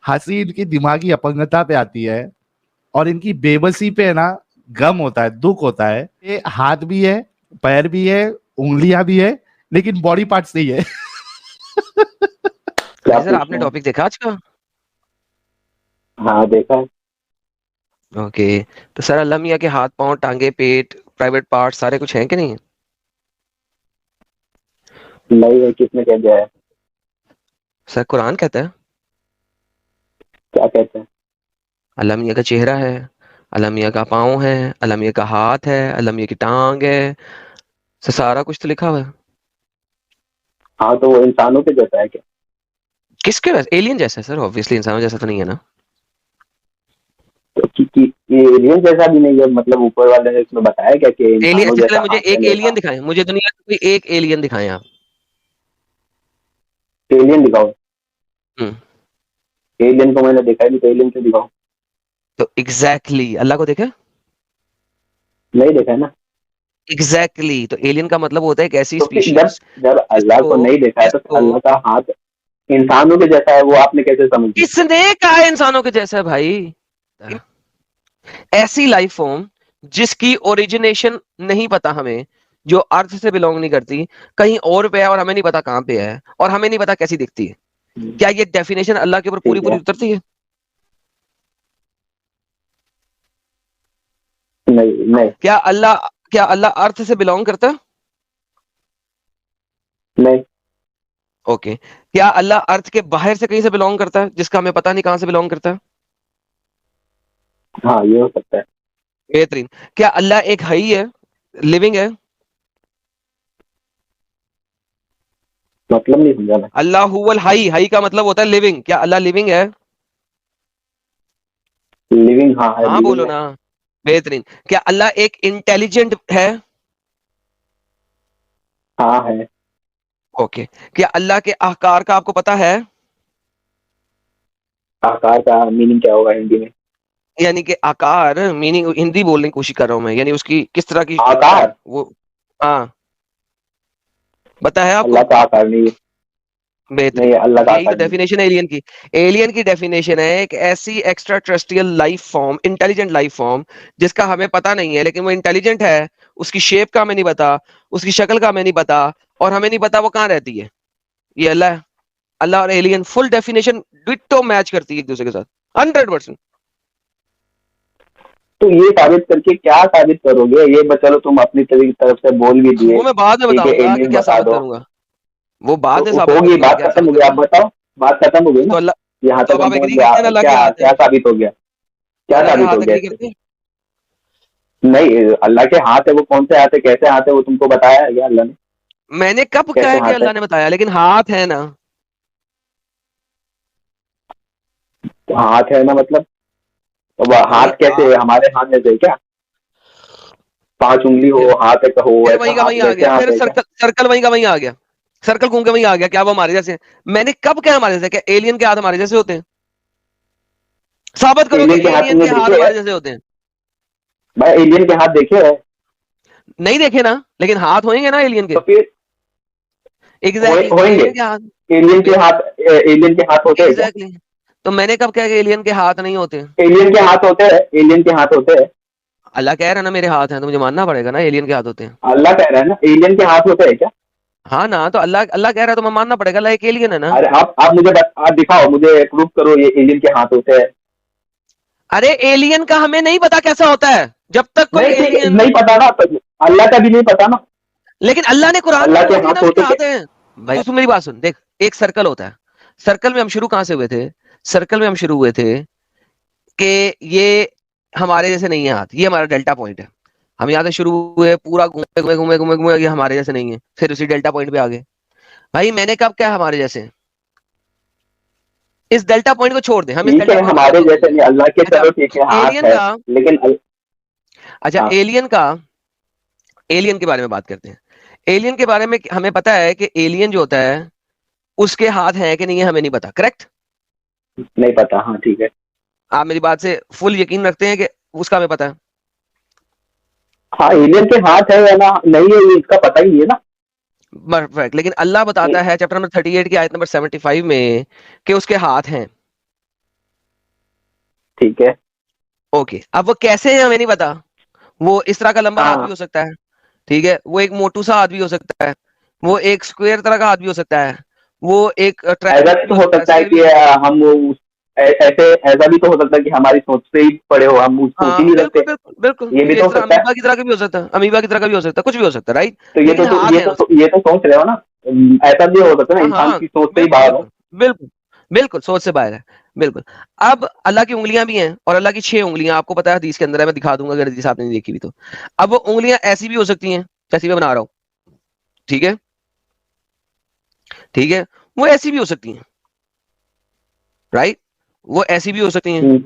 हंसी इनकी दिमागी अपंगता पे आती है और इनकी बेबसी पे है ना गम होता है, दुख होता है। ये हाथ भी है, पैर भी है, उंगलियां भी है, लेकिन बॉडी पार्ट्स नहीं है। क्या सर पूछ आपने रहे हैं? टॉपिक देखा आज का? हाँ देखा है। ओके। तो सर अल्लाह मियाँ के हाथ पांव टांगे पेट प्राइवेट पार्ट सारे कुछ हैं कि नहीं? नहीं है, किसने कह दिया है? सर कुरान कहता है क्या कहते हैं? अल्लाह मियाँ का चेहरा है, अल्लाह मियाँ का पाँव है, अल्लाह मियाँ का हाथ है, अल्लाह मियाँ की टांग है। सर सारा कुछ तो लिखा हुआ है। हाँ तो वो इंसानों के जैसा है क्या? किसके वैसे? एलियन जैसा है सर, ऑब्वियसली इंसानों जैसा तो नहीं है ना। तो ये एलियन जैसा भी नहीं है, मतलब ऊपर वाले ने इसमें बताया क्या कि एलियन इंसानों अच्छा चले जैसा मुझे हाथ है एक लेगा? एलियन दिखाएं, मुझे दुनिया का कोई एक एलियन दिखाएं आप। एलियन दिखाओ। हम्म। एलियन को मैंने देखा ही नहीं, तो एलियन क्यों दिखाओ? तो एग्जैक्टली अल्लाह को देखा? नहीं देखा है ना। एग्जैक्टली तो एलियन का मतलब होता है एक ऐसी तो फिर जब स्पीशीज जब अल्लाह जिसको को नहीं देखा है तो फिर जिसको अल्लाह का हाथ इंसानों के जैसा है, वो आपने कैसे समझ लिया? किसने कहा है इंसानों के जैसा है भाई? ऐसी लाइफ फॉर्म जिसकी ओरिजिनेशन नहीं पता हमें, जो अर्थ से बिलोंग नहीं करती, कहीं और पे है और हमें नहीं पता कहां पे है, और हमें नहीं पता कैसी दिखती है। क्या ये डेफिनेशन अल्लाह के ऊपर पूरी ठीक पूरी है। उतरती है? नहीं नहीं क्या अल्लाह अर्थ से बिलोंग करता है? नहीं। ओके। क्या अल्लाह अर्थ के बाहर से कहीं से बिलोंग करता है जिसका हमें पता नहीं कहां से बिलोंग करता है? हाँ ये हो सकता है। बेहतरीन। क्या अल्लाह एक हई है, लिविंग है? मतलब नहीं समझा मैं। अल्लाह हुवल हई, हई का मतलब होता है लिविंग। क्या अल्लाह लिविंग है? लिविंग, हाँ है, हाँ लिविंग बोलो है। ना। बेहतरीन। क्या अल्लाह एक इंटेलिजेंट है? हाँ है। ओके। क्या अल्लाह के आकार का आपको पता है? आकार का मीनिंग क्या होगा हिंदी में? यानी कि आकार मीनिंग हिंदी बोलने की कोशिश कर रहा हूं मैं, यानी उसकी किस तरह की शेप है आकार? वो। हाँ पता है आपको? अल्लाह का आकार नहीं है। बेहतरीन। नहीं, अल्लाह का यही तो आकार नहीं है। डेफिनेशन है एलियन की। एलियन की डेफिनेशन है एक ऐसी extra terrestrial life form, intelligent life form जिसका हमें पता नहीं है, लेकिन वो इंटेलिजेंट है। उसकी शेप का हमें नहीं पता, उसकी शक्ल का हमें नहीं पता, और हमें नहीं पता वो कहाँ रहती है। ये अल्लाह है। अल्लाह और alien full definition ditto match करती है एक दूसरे के साथ 100%। तो ये साबित करके क्या साबित करोगे? ये चलो तुम अपनी तरफ से बोल भी दिए, वो मैं बाद में ठीक है, बताऊंगा कि एलियन क्या बता साबित दो। करूंगा। वो तो बाद में साबित होगी, करूंगा कि बात क्या खत्म साबित हो गई, आप करूंगा। बताओ। बात खत्म हो गई तो ना। अल्लाह, यहाँ तो तक अब हम आप पहुंच एग्री गया। करते हैं अल्लाह के क्या हाथ है? क्या साबित हो गया? तो क्या अल्लाह के साबित हो हाथ गया एग्री इससे? करते हैं? नहीं, अल्लाह के हाथ है, वो कौन से हाथ है, कैसे हाथ है, वो तुमको बताया है क्या अल्लाह ने? मैंने कब कहा कैसे है कि हाथ है? अल्लाह ने बताया, लेकिन हाथ है ना। तो हाथ है ना मतलब? तो वो भाई हाथ कैसे, हमारे हाथ जैसे है क्या? 5 उंगली हो, फिर हाथ है हो, फिर ऐसा वहीं का हाथ वहीं आ वैसे गया, हाथ फिर है क्या? सर्कल सर्कल वहीं का वहीं आ गया। सर्कल घूम के वहीं आ गया, क्या वो हमारे जैसे हैं? मैंने कब कहा हमारे जैसे? क्या एलियन के हाथ हमारे जैसे होते हैं? साबित करो कि एलियन के हाथ एलियन तुमने के हाथ देखे है? हमारे जैसे होते हैं। भाई एलियन के हाथ देखे है? नहीं देखे ना, लेकिन हाथ होंगे ना एलियन के। तो फिर एग्जैक्टली तो होंगे। एलियन के हाथ। एलियन के हाथ, एलियन के हाथ होते हैं क्या? एग्जैक्टली तो मैंने कब कहा कि एलियन के हाथ नहीं होते? एलियन के हाथ होते हैं, एलियन के हाथ होते हैं। अल्लाह कह रहा है ना मेरे हाथ हैं, तो मुझे मानना पड़ेगा ना एलियन के हाथ होते हैं। अल्लाह कह रहा है ना एलियन के हाथ होते हैं क्या? हाँ ना, तो अल्लाह अल्लाह कह रहा है तो मैं मानना पड़ेगा, अल्लाह एक एलियन है ना। अरे आप मुझे आप दिखाओ, मुझे प्रूफ करो ये एलियन के हाथ होते हैं। अरे एलियन का हमें नहीं पता कैसा होता है, जब तक कोई नहीं ठीक है, एलियन। नहीं पता ना तो अल्लाह का भी नहीं पता ना। लेकिन अल्लाह ने कुरान में अल्लाह के बोल दिया ना हाथ उसके होते क्या? हाथ हैं। भाई सुन मेरी बात सुन, देख एक सर्कल होता है। सर्कल में हम शुरू कहां से हुए थे? सर्कल में हम शुरू हुए थे कि ये हमारे जैसे नहीं है हाथ, ये हमारा डेल्टा पॉइंट है। हम यहाँ से शुरू हुए, पूरा घूमे घूमे घूमे घूमे घूमे, ये हमारे जैसे नहीं है, फिर उसी डेल्टा पॉइंट पे आ गए। भाई मैंने कब क्या हमारे जैसे हैं? इस डेल्टा पॉइंट को छोड़ दे, हम इस ठीक डेल्टा है, पॉइंट को हमारे खत्म कर जैसे देते नहीं, हैं। अल्लाह के अच्छा चलो ठीक है हाथ एलियन है, का, लेकिन अच्छा हाँ। एलियन का, एलियन के बारे में बात करते हैं। एलियन के बारे में हमें पता है कि एलियन जो होता है उसके हाथ हैं कि नहीं है हमें नहीं पता, करेक्ट? नहीं पता, हाँ ठीक है। आप मेरी बात से फुल यकीन रखते हैं कि उसका हमें पता है? हाँ एलियन के हाथ है या ना नहीं है, ये इसका पता ही नहीं है ना। परफेक्ट। लेकिन अल्लाह बताता है चैप्टर नंबर 38 की आयत नंबर 75 में कि उसके हाथ हैं। ठीक है। ओके, अब वो कैसे है हमें नहीं पता। वो इस तरह का लंबा हाथ भी हाँ, हो सकता है, ठीक है, वो एक मोटू सा हाथ भी हो सकता है, वो एक स्क्वायर तरह का हाथ भी हो सकता है, वो एक ऐसा ट्रायंगल भी भी तो हो हो सकता है, सकता है स्क्वायर भी कि हो सकता है। हम ऐसे, ऐसा भी तो हो सकता है कि हमारी सोच से ही पड़े हो, हम सोच ही हाँ नहीं बिल्कुल सकते। बिल्कुल बिल्कुल, ये भी ये तो इस हो तरह सकता है। अमीबा की तरह का भी हो सकता है, अमीबा की तरह का भी हो सकता है, कुछ भी हो सकता है, राइट। तो लेकिन हाथ है उसके। ये तो सोच रहे हो ना। ऐसा भी हो सकता है ना, हाँ इंसान हाँ, की सोच से ही बिल्कुल बाहर हो। बिल्कुल बिल्कुल बिल्कुल, सोच से बाहर है, बिल्कुल। अब अल्लाह की उंगलियां भी हैं, और अल्लाह की 6 उंगलियां आपको पता है, हदीस के अंदर है, मैं दिखा दूंगा अगर हदीस आपने नहीं देखी भी तो। अब वो उंगलियां ऐसी भी हो सकती हैं जैसी मैं बना रहा हूँ, ठीक है, ठीक है, वो ऐसी भी हो सकती हैं, राइट, वो ऐसी भी हो सकती हैं, हम्म,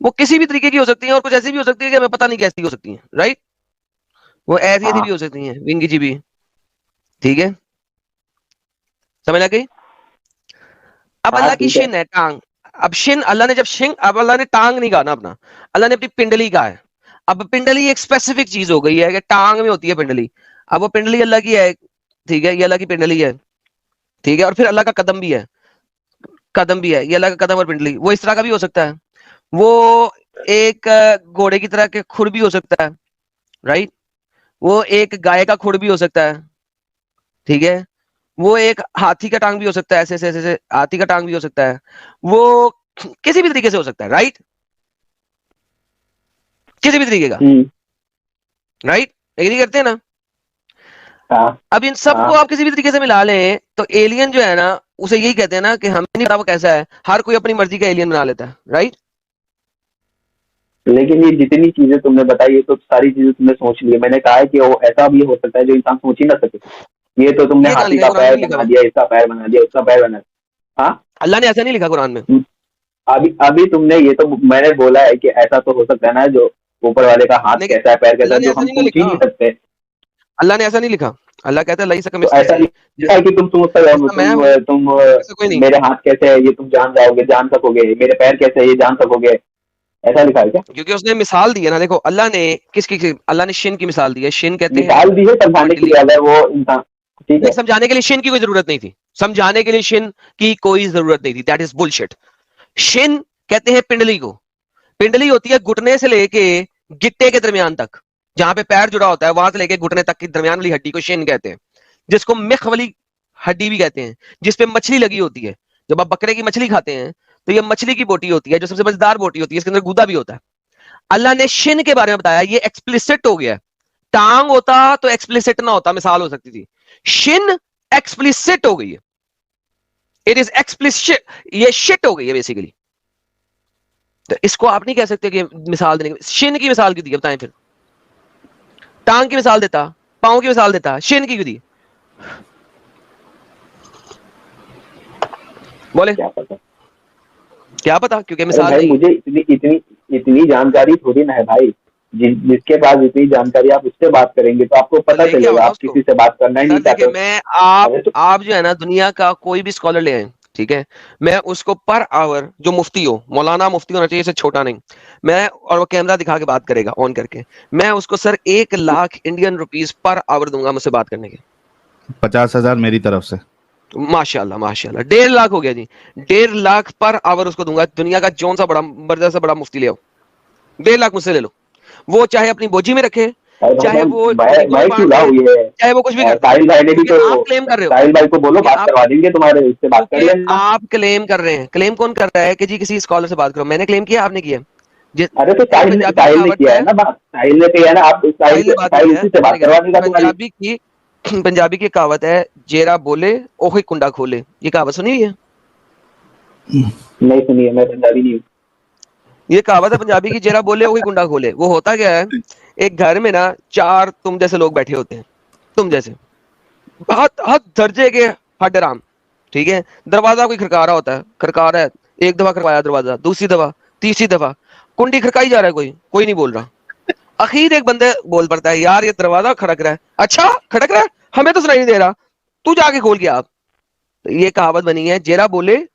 वो किसी भी तरीके की हो सकती हैं, और कुछ ऐसी भी हो सकती है कि हमें पता नहीं कैसी हो सकती हैं, राइट। वो ऐसी ऐसी भी हाँ हो सकती हैं, विंगी जी भी, ठीक है, समझ आ गई। अब हाँ, अल्लाह की ठीक है। शिन है, टांग। अब शिन, अल्लाह ने जब शिन, अब अल्लाह ने टांग नहीं कहा ना अपना, अल्लाह ने अपनी पिंडली कहा है। अब पिंडली एक स्पेसिफिक चीज हो गई है कि टांग में होती है पिंडली। अब वो पिंडली अल्लाह की है, ठीक है, ये अल्लाह की पिंडली है, ठीक है, और फिर अल्लाह का कदम भी है, कदम भी है, ये अल्लाह का कदम और पिंडली, वो इस तरह का भी हो सकता है। वो एक घोड़े की तरह के खुर भी हो सकता है, राइट, वो एक गाय का खुर भी हो सकता है, ठीक है, वो एक हाथी का टांग भी हो सकता है, ऐसे ऐसे ऐसे ऐसे, हाथी का टांग भी हो सकता है, वो किसी भी तरीके से हो सकता है, राइट, किसी भी तरीके का, हम्म, राइट, एग्री करते हैं ना। हाँ अब इन सबको हाँ। आप किसी भी तरीके से मिला लें तो एलियन जो है ना, उसे यही कहते हैं ना कि हमें नहीं पता वो कैसा है, हर कोई अपनी मर्जी का एलियन बना लेता है, राइट। लेकिन ये जितनी चीजें तुमने बताई, ये तो सारी चीजें तुमने सोच ली है। मैंने कहा है कि वो ऐसा भी हो सकता है जो इंसान सोच ही ना सके। ये तो तुमने ये कहाँ हाथी लिखा है, का कुरान में पैर नहीं लिखा बना हुआ। दिया, इसका पैर बना दिया, उसका पैर बना दिया। हाँ। अल्लाह ने ऐसा नहीं लिखा कुरान में। अभी अभी तुमने ये तो मैंने बोला है कि ऐसा तो हो सकता है ना, जो ऊपर वाले का हाथ लेकिन कैसा है, पैर कैसा अल्लाह है, ने जो ऐसा हम नहीं ना सोच ही लिखा, नहीं सकते। अल्लाह ने ऐसा नहीं लिखा। अल्लाह कहता है लई सका तो मिस्ली ऐसा से, लिखा है कि तुम सोच सकते हो, जैसा मैं हूँ तुम वैसा कोई नहीं। मेरे हाथ कैसे है ये तुम जान जाओगे, जान सकोगे, मेरे पैर कैसे है ये जान सकोगे। ऐसा लिखा है क्या? क्योंकि उसने मिसाल दी है ना, देखो अल्लाह ने अल्लाह ने शिन की मिसाल दी है, शिन कहते हैं मिसाल भी है समझाने के मंडली। लिए, अगर वो इंसान। ठीक नहीं, है। समझाने के लिए शिन की कोई जरूरत नहीं थी, समझाने के लिए शिन की कोई जरूरत नहीं थी, दैट इज बुलशिट। शिन कहते हैं पिंडली को। पिंडली होती है घुटने से लेके गिट्टे के दरमियान तक, जहां पे पैर जुड़ा होता है वहां से लेके घुटने तक की दरमियान वाली हड्डी को शिन कहते हैं, जिसको मिख वाली हड्डी भी कहते हैं, जिसपे मछली लगी होती है। जब आप बकरे की मछली खाते हैं तो ये मछली की बोटी होती है, जो सबसे मजेदार बोटी होती है, इसके अंदर गूदा भी होता है। अल्लाह ने शिन के बारे में बताया, ये एक्सप्लिसिट हो गया। टांग होता तो एक्सप्लिसिट ना होता, मिसाल हो सकती थी। शिन एक्सप्लिसिट हो गई है, इट इज एक्सप्लिसिट, ये शिट हो गई है बेसिकली। तो इसको आप नहीं कह सकते कि मिसाल देने की, शिन की मिसाल क्यों दी बताएं फिर। टांग की मिसाल देता, पांव की मिसाल देता, शिन की क्यों दी, बोले। क्या पता। क्या पता, क्योंकि अरे मिसाल भाई, नहीं है। मुझे इतनी इतनी इतनी जानकारी थोड़ी ना है भाई। जिसके पास इतनी जानकारी, आप उससे बात करेंगे तो आपको तो पता लेके आओ चलेगा। ना आप उसको। किसी से बात करना ही नहीं सर चाहते देखिए, हो। मैं आप अरे तो आप जो है ना, दुनिया का कोई भी स्कॉलर ले आए, ठीक है, मैं उसको पर आवर, जो मुफ्ती हो, मौलाना मुफ्ती होना चाहिए, इसे छोटा नहीं, मैं, और वो कैमरा दिखा के बात करेगा ऑन करके, मैं उसको sir 1 lakh Indian rupees per hour दूंगा मुझसे बात करने के। 50,000 मेरी तरफ से। माशाल्लाह माशाल्लाह, 1.5 लाख हो गया जी, 1.5 लाख पर आवर उसको दूंगा। दुनिया का जौन सा बड़ा बड़ा से बड़ा मुफ्ती ले आओ, 1.5 लाख मुझसे ले लो। वो चाहे अपनी बोझी में रखे, अरे भाई चाहे वो मरीजों में मैं क्यों बांट दे, लाऊं ये? चाहे वो कुछ भी कर दे, साहिल भाई ने भी क्योंकि तो, आप क्लेम कर रहे हो, साहिल भाई को बोलो क्योंकि बात आप करवा देंगे तुम्हारे, उससे बात कर क्योंकि लेना। आप क्लेम कर रहे हैं। क्लेम कौन कर रहा है कि जी किसी स्कॉलर से बात करो, मैंने क्लेम किया, आपने किया। अरे तो एक पंजाबी की साहिल ने कहावत किया है, है ना बात, साहिल ने किया है ना। आप साहिल ने बात नहीं साहिल किया है, उसी से मैंने बात कहा करवा देगा तुम्हारी। पंजाबी की पंजाबी की कहावत है, जेरा बोले ओही कुंडा खोले, ये कहावत सुनी हुई है। नहीं सुनिए, मैं पंजाबी नहीं हूँ। ये कहावत है पंजाबी की, जेरा बोले वही कुंडा खोले। वो होता क्या है, एक घर में ना 4 तुम जैसे लोग बैठे होते हैं, तुम जैसे बहुत हद दर्जे के हडराम, ठीक है, दरवाजा कोई खड़का रहा होता है, खड़का रहा है, 1 दफा खड़काया दरवाजा, दूसरी दफा, तीसरी दफा, कुंडी खड़काई जा रहा है, कोई कोई नहीं बोल रहा। आखिर एक बंदे बोल पड़ता है, यार ये दरवाजा खड़क रहा है। अच्छा खड़क रहा है, हमें तो सुनाई नहीं दे रहा, तू जाके खोल के आप। तो ये कहावत बनी है, जेरा बोले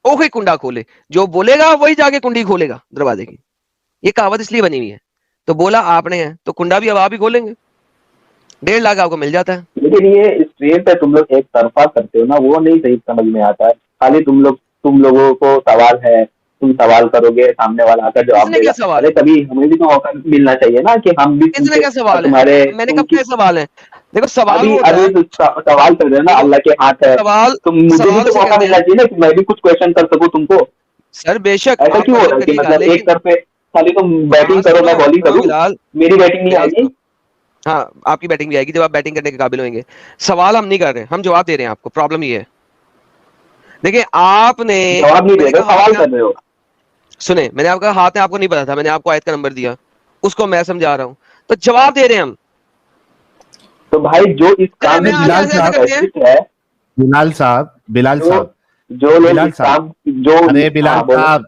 ओहे कुंडा खोले, जो बोलेगा वही जाके कुंडी खोलेगा दरवाजे की। ये कहावत इसलिए बनी हुई है। तो बोला आपने है तो कुंडा भी अब आप ही खोलेंगे, 1.5 लाख आपको मिल जाता है। लेकिन ये स्ट्रीम पे तुम लोग एक तरफा करते हो ना, वो नहीं सही समझ में आता है। खाली तुम लोगों को सवाल है तुम सवाल करोगे, सामने वाला आकर जवाब किसने क्या देगा। सवाल अरे है? कभी हमें भी तो मौका मिलना चाहिए ना कि हम भी किसने क्या सवाल है? तुम्हारे मैंने तुम कब क्या सवाल है? देखो सवाल अभी वो होता अभी है, तो सवाल कर रहे हो ना, देखो अल्लाह के हाथ है, सवाल तो मुझे भी सवाल तो उसे मौका कहते मिलना हैं। चाहिए ना कि मैं भी कुछ क्वेश्चन कर सकूं तुमको। सर बेशक ऐसा आप क्यों हो क्वेश्चन रहा है कि करिएगा, मतलब एक लेकिन तरफ पे खाली तुम हाँ बैटिंग करो, सुनो मैं बॉलिंग सुनो करूं, बिलाल, मेरी बैटिंग नहीं बिलाल आएगी? सुनो। हाँ, आपकी बैटिंग भी आएगी जब आप बैटिंग करने के काबिल होंगे। सवाल हम नहीं कर रहे, हम जवाब दे रहे हैं आपको। प्रॉब्लम ये है, देखिए आपने, जवाब नहीं दे मैंने रहे हो, कहा हाथ सवाल में कर रहे हो। सुने, मैंने आपका हाथ में आपको नहीं पता था, मैंने आपको आयत का नंबर दिया, उसको मैं समझा रहा हूँ, तो जवाब दे रहे हैं हम। तो भाई जो इस अरे काम मैं में ऐसे बिलाल ऐसे ऐसे साहब, करते हैं। स्पेशलिस्ट है, बिलाल जो साहब, जो लोग बिलाल इस साहब, काम जो अरे बिलाल हाँ बोलो। साहब,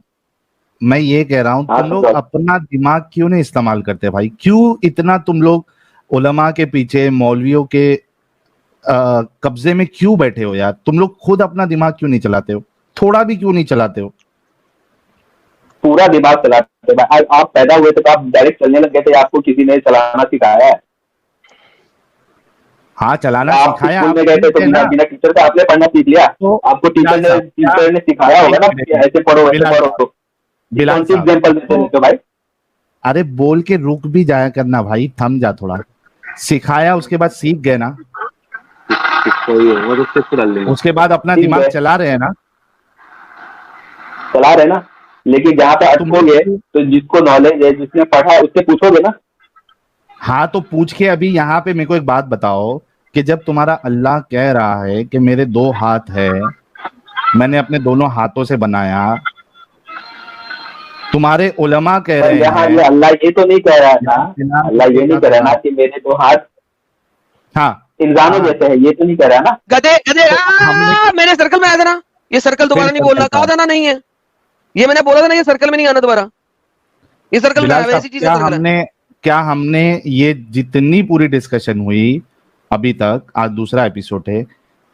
मैं ये कह रहा हूं हाँ तुम लोग समझाओ। अपना दिमाग क्यों नहीं इस्तेमाल करते भाई? क्यों इतना तुम लोग उलमा के पीछे, मौलवियों के कब्जे में क्यों बैठे हो यार? तुम लोग खुद अपना दिमाग क्यों नहीं चलाते हो? थोड़ा भी क्यों नहीं चलाते हो? पूरा दिमाग चलाते भाई। आप पैदा हुए थे तो आप डायरेक्ट चलने लग गए थे, या आपको किसी ने चलाना सिखाया है? हाँ, चलाना या आप सिखाया स्कूल में आप गए थे नहीं तो थे बिना ना। बिना टीचर से आपने पढ़ना सीख लिया? तो आपको बिलाल साहब क्या, टीचर ने सिखाया होगा एक ना मिनट, कि ऐसे पढ़ो वैसे बिलाल साहब, पढ़ो। ये बिलाल कौन सी साहब, एग्जाम्पल देते तो रहते हो भाई? अरे बोल के रुक भी जाया करना भाई, थम जा थोड़ा। सिखाया, उसके बाद सीख गए ना, कोई होगा तो उससे डाल देंगे। उसके बाद अपना ठीक दिमाग है, चला रहे हैं ना। चला रहे ना, लेकिन जहाँ पे तुम लोग अटकोगे तो जिसको नॉलेज है, जिसने पढ़ा है, उससे पूछोगे ना। हाँ, तो पूछ के अभी यहाँ पे मेरे को एक बात बताओ कि जब तुम्हारा अल्लाह कह रहा है कि मेरे 2 हाथ है, मैंने अपने दोनों हाथों से बनाया, तुम्हारे उलमा कह पर रहे यहाँ ये हैं, अल्लाह ये तो नहीं कह रहा है ना, यार बिना अल्लाह ये नहीं रुकेगा कह रहा है थोड़ा। ना कि मेरे दो हाथ हाँ, इंसानों हाँ, हाँ, जैसे है, ये तो नहीं कह रहा है ना। गधे गधे तो हमने मैंने सर्कल में आया था ना, ये सर्कल दोबारा फिर नहीं सर्कल बोलना, कहा साहब, था ना नहीं है, ये मैंने बोला था ना, ये सर्कल में नहीं आना दोबारा, ये सर्कल में बिलाल आया, साहब, ऐसी चीज से सर्कल है। क्या हमने ये जितनी पूरी डिस्कशन हुई अभी तक, आज दूसरा एपिसोड है,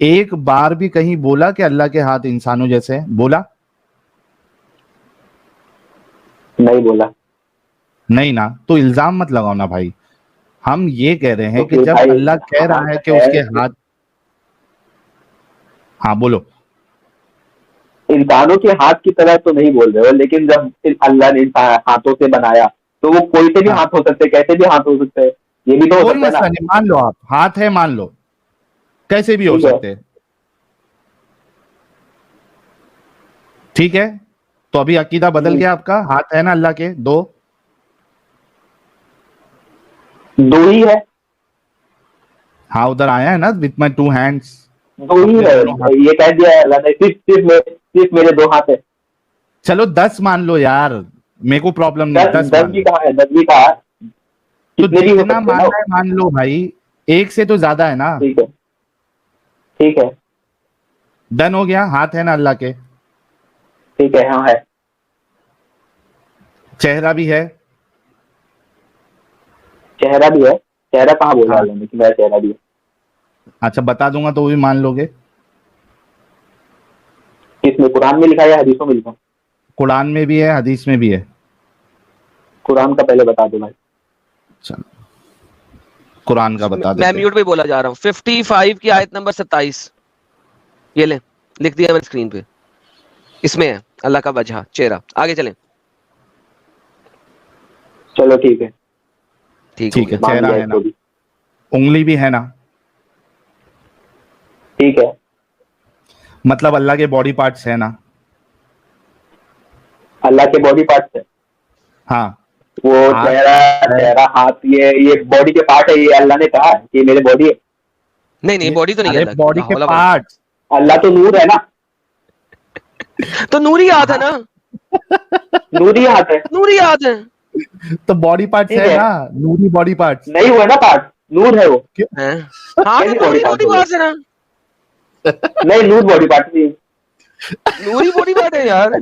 एक बार भी कहीं बोला कि अल्लाह के हाथ इंसानों जैसे हैं? बोला? नहीं बोला। नहीं ना, तो इल्जाम मत लगाओ ना भाई। हम ये कह रहे तो हैं कि फिर जब भाई अल्लाह कह रहा है हाथ कि है, उसके हाथ, हाँ बोलो। इंसानों के हाथ की तरह तो नहीं बोल रहे हो, लेकिन जब अल्लाह ने हाथों से बनाया तो वो कोई से भी हाँ, हाथ हो सकते हैं, कैसे भी हाथ हो सकते हैं, ये भी तो हो कोई सकता है ना। मसला नहीं, मान लो आप हाथ है, मान लो, कैसे भी हो ठीक है। सकते हैं। ठीक है, तो अभी अकीदा बदल गया आपका? हाथ है ना अल्लाह के 2? दो ही है, हाँ, उधर आया है ना, विथ माई 2 हैंड्स, दो ही अपने है। दोनों हाथ। ये कह दिया है अल्लाह ने, सिर्फ मेरे दो हाथ है। चलो 10 मान लो यार, मेरे को प्रॉब्लम नहीं, 10 दस मान भी लो। कहा है, 10 भी कहा है, तो कितने भी हो जितना सकते हैं ना। मानना है मान लो भाई, एक से तो ज्यादा है ना। ठीक है, ठीक है, डन हो गया, हाथ है ना अल्लाह के, ठीक है, हाँ है। चेहरा भी है। चेहरा भी है, चेहरा कहाँ बोला हाँ, अल्लाह ने कि मेरा चेहरा भी है? अच्छा बता दूंगा तो भी मान लोगे? किसमें, कुरान में लिखा है या हदीसों में लिखा? कुरान में भी है, हदीस में भी है। कुरान का पहले बता दो भाई। चलो, कुरान का बता मैं देते हैं। म्यूट पे बोला जा रहा हूँ, 55 की आयत नंबर 27, ये ले, लिख दिया मैंने स्क्रीन पे, इसमें है अल्लाह का वजह, चेहरा। आगे चलें। चलो ठीक है, ठीक हो ठीक है, गया। मान चेहरा लिया है ना, इसको भी। उंगली भी है ना, ठीक है, मतलब अल्लाह के बॉडी पार्ट्स है ना। अल्लाह के बॉडी पार्ट है। हाँ, वो हाथ चेहरा, है। चेहरा, हाथ, ये बॉडी के पार्ट है, ये अल्लाह ने कहा है कि ये मेरे बॉडी है। नहीं नहीं, बॉडी तो नहीं है अरे अल्लाह की, बॉडी ला के हौला वला। पार्ट्स। अल्लाह तो नूर है ना, तो नूरी हाथ है हाँ, ना, नूरी हाथ है। नूरी हाथ है। तो बॉडी पार्ट्स ठीक है है, ना, नूरी बॉडी पार्ट्स। नहीं हुआ ना पार्ट, नूर है वो। क्यों? हैं? हाँ तो कैसी बॉडी नूरी पार्ट बॉडी बोल रहे पार्ट है ना, हो? नहीं, नूर बॉडी पार्ट नहीं। नूरी बॉडी पार्ट है यार।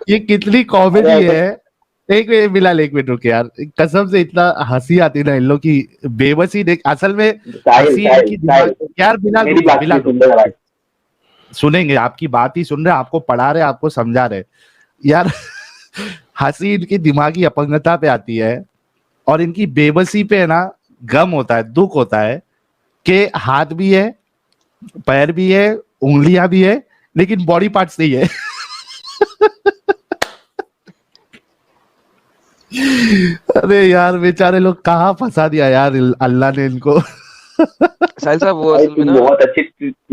ये कितनी अरे कॉमेडी ऐसे है। एक मिनट बिलाल, एक मिनट रुक यार, कसम से इतना हंसी आती है ना इन लोग की बेबसी देख, असल में साहिल, हंसी साहिल, इनकी साहिल, दिमाग। यार बिलाल मेरी रुको, बात बिलाल नहीं सुन रुको, रहे भाई। सुनेंगे आपकी बात ही सुन रहे, आपको पढ़ा रहे, आपको समझा रहे यार। हंसी इनकी दिमागी अपंगता पे आती है, और इनकी बेबसी पे है ना, गम होता है, दुख होता है कि हाथ भी है, पैर भी है, उंगलियां भी है, लेकिन बॉडी पार्ट्स नहीं है। अरे यार बेचारे लोग कहाँ फंसा दिया यार अल्लाह ने इनको। साहिल साहब वो भाई असल में तुम ना, बहुत अच्छी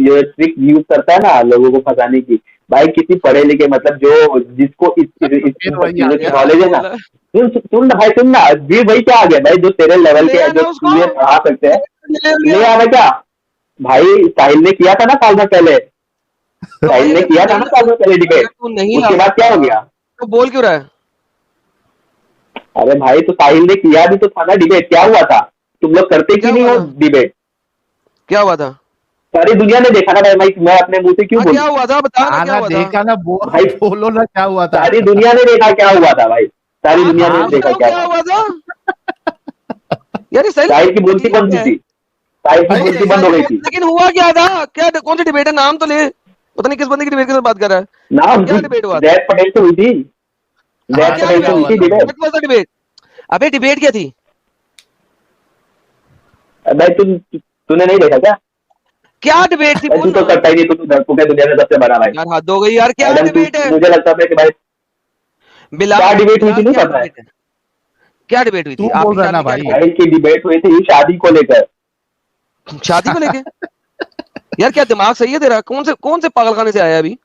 ये ट्रिक यूज करता है ना लोगों को फंसाने की। भाई किसी पढ़े लिखे मतलब जो जिसको इस फिर सब वही आ चीजों की गया। नॉलेज है ना, बोला सुन ना भाई, सुन ना, भी वही क्या आ गया भाई, जो तेरे लेवल ले के है, जो आना उसको, तुझे पढ़ा सकते हैं, ले ले लिया। आना क्या। भाई साहिल ने किया था ना साल भर पहले, तो भाई साहिल ने अगर तू किया था नहीं ना साल भर पहले अगर डिबेट। तू नहीं ला उसके बाद क्या सकता हो गया? तो बोल क्यों रहा है? अरे भाई तो साहिल ने किया भी तो था ना डिबेट, क्या हुआ था? तुम लोग करते क्या क्यों नहीं हुआ हो था? डिबेट? क्या हुआ था? सारी दुनिया ने देखा ना भाई, मैं अपने मुंह से क्यों हाँ क्या बोलूं? हुआ था, बता ना क्या आना हुआ था। देखा ना भाई बोलो ना क्या हुआ था। सारी दुनिया ने देखा क्या हुआ था भाई, सारी आप दुनिया ने हाँ देखा बताओ क्या क्या हुआ था। हुआ था। यार ये सही साहिल की बोलती ठीक बंद है। थी, साहिल की भाई बोलती बंद हो गई थी। लेकिन हुआ क्या था, क्या कौन सी डिबेट है, नाम तो ले, पता नहीं किस बंदे की डिबेट की बात कर रहा है। नाम क्या डिबेट हुआ था? जैद पटेल से हुई थी, हाँ जैद क्या पटेल से डिबेट हुई हुआ थी था, debate. What was the debate? अबे डिबेट क्या थी? भाई तूने नहीं देखा क्या? क्या डिबेट थी भाई तू बोल तो ना। करता ही नहीं, तू तो धरती है दुनिया में सबसे बड़ा भाई। यार हद हो गई यार, क्या एडम तू, डिबेट है? मुझे लगता था कि भाई क्या बिलाल डिबेट हुई थी बिलाल नहीं क्या पता है। डिबेट है? क्या डिबेट हुई तू थी बोल आपकी रहा ख्याल ना में, क्या भाई। डिबेट साहिल की डिबेट हुई थी शादी को लेकर। थी? शादी को लेके? यार क्या दिमाग सही है तेरा, कौन से पागलखाने से आया अभी?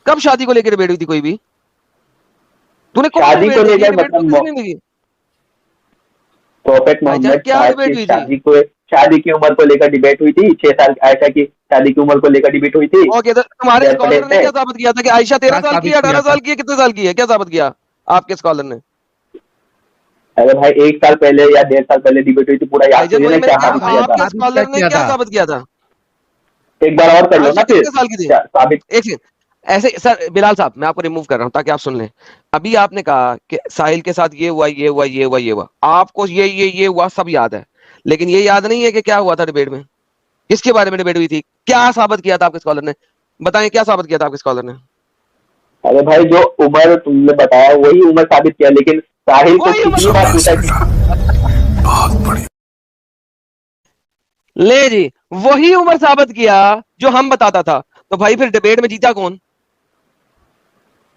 कब शादी को लेकर डिबेट हुई थी कोई भी? तूने कौन सी शादी को डिबेट देखी है, लेकर डिबेट कौन सी मतलब नहीं देखी? प्रोफेट भाईजान मोहम्मद क्या साहब डिबेट की हुई थी? शादी की उम्र को लेकर डिबेट हुई थी, 6 साल आयशा की शादी की उम्र को लेकर डिबेट हुई थी ओके, तो तुम्हारे जैद पटेल स्कॉलर ने से। क्या साबित किया था कि आयशा 13 क्या साल की साबित है, किया 18 था? साल की है, कितने साल की है, क्या साबित किया आपके स्कॉलर ने? अरे भाई 1 साल पहले या 1.5 साल पहले डिबेट हुई थी, पूरा याद भाईजान तुझे वही ने मैंने क्या कहा, साबित किया था? आपके साबित क्या स्कॉलर ने किया क्या था? साबित किया था? एक बार और कर लो आयशा ना फिर कितने साल की थी? साबित। एक सेकंड, ऐसे सर बिलाल साहब मैं आपको रिमूव कर रहा हूं ताकि आप सुन लें। अभी आपने कहा कि साहिल के साथ ये हुआ, ये हुआ, ये हुआ, ये हुआ, आपको ये हुआ सब याद है, लेकिन ये याद नहीं है कि क्या हुआ था डिबेट में, किसके बारे में डिबेट हुई थी, क्या साबित किया था आपके स्कॉलर ने? बताएं क्या साबित किया था आपके स्कॉलर ने? अरे भाई जो उम्र तुमने बताया वही उम्र साबित किया, लेकिन साहिल को वही उम्र कितनी बार पूछा कि ले जी, वही उम्र साबित किया जो हम बताता था। तो भाई फिर डिबेट में जीता कौन?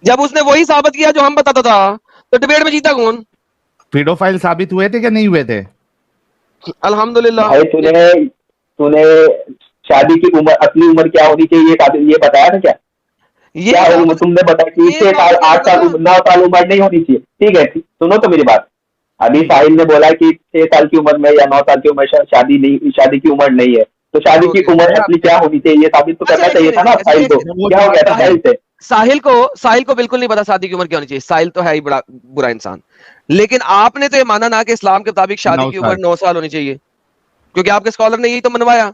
जब उसने वही साबित किया जो हम बताता था, तो डिबेट में जीता कौन? पीडोफाइल साबित हुए थे कि नहीं हुए थे? अल्हम्दुलिल्लाह। भाई तूने तूने शादी की उम्र, असली उम्र क्या होनी चाहिए ये बताया था क्या? ये क्या उम्र साबित तुमने बताया कि ये 6 साल, साबित किया 8 साल, था। 9 साल उम्र नहीं होनी चाहिए? ठीक है, सुनो तो मेरी बात। अभी साहिल ने बोला कि 6 साल की उम्र में या 9 साल की उम्र में शादी की उम्र नहीं है, तो शादी की ओके, उम्र मैं असली क्या होनी चाहिए ये साबित तो अच्छा करना एक चाहिए सेकंड, था ना एक सेकंड, साहिल एक को। सेकंड। वो क्या हो जो गया था आता है साहिल से? साहिल को बिल्कुल नहीं पता शादी की उम्र क्या होनी चाहिए, साहिल तो है ही बड़ा बुरा इंसान। लेकिन आपने तो ये माना ना कि इस्लाम के मुताबिक शादी 9 की उम्र साल 9 साल होनी चाहिए, क्योंकि आपके स्कॉलर ने यही तो मनवाया।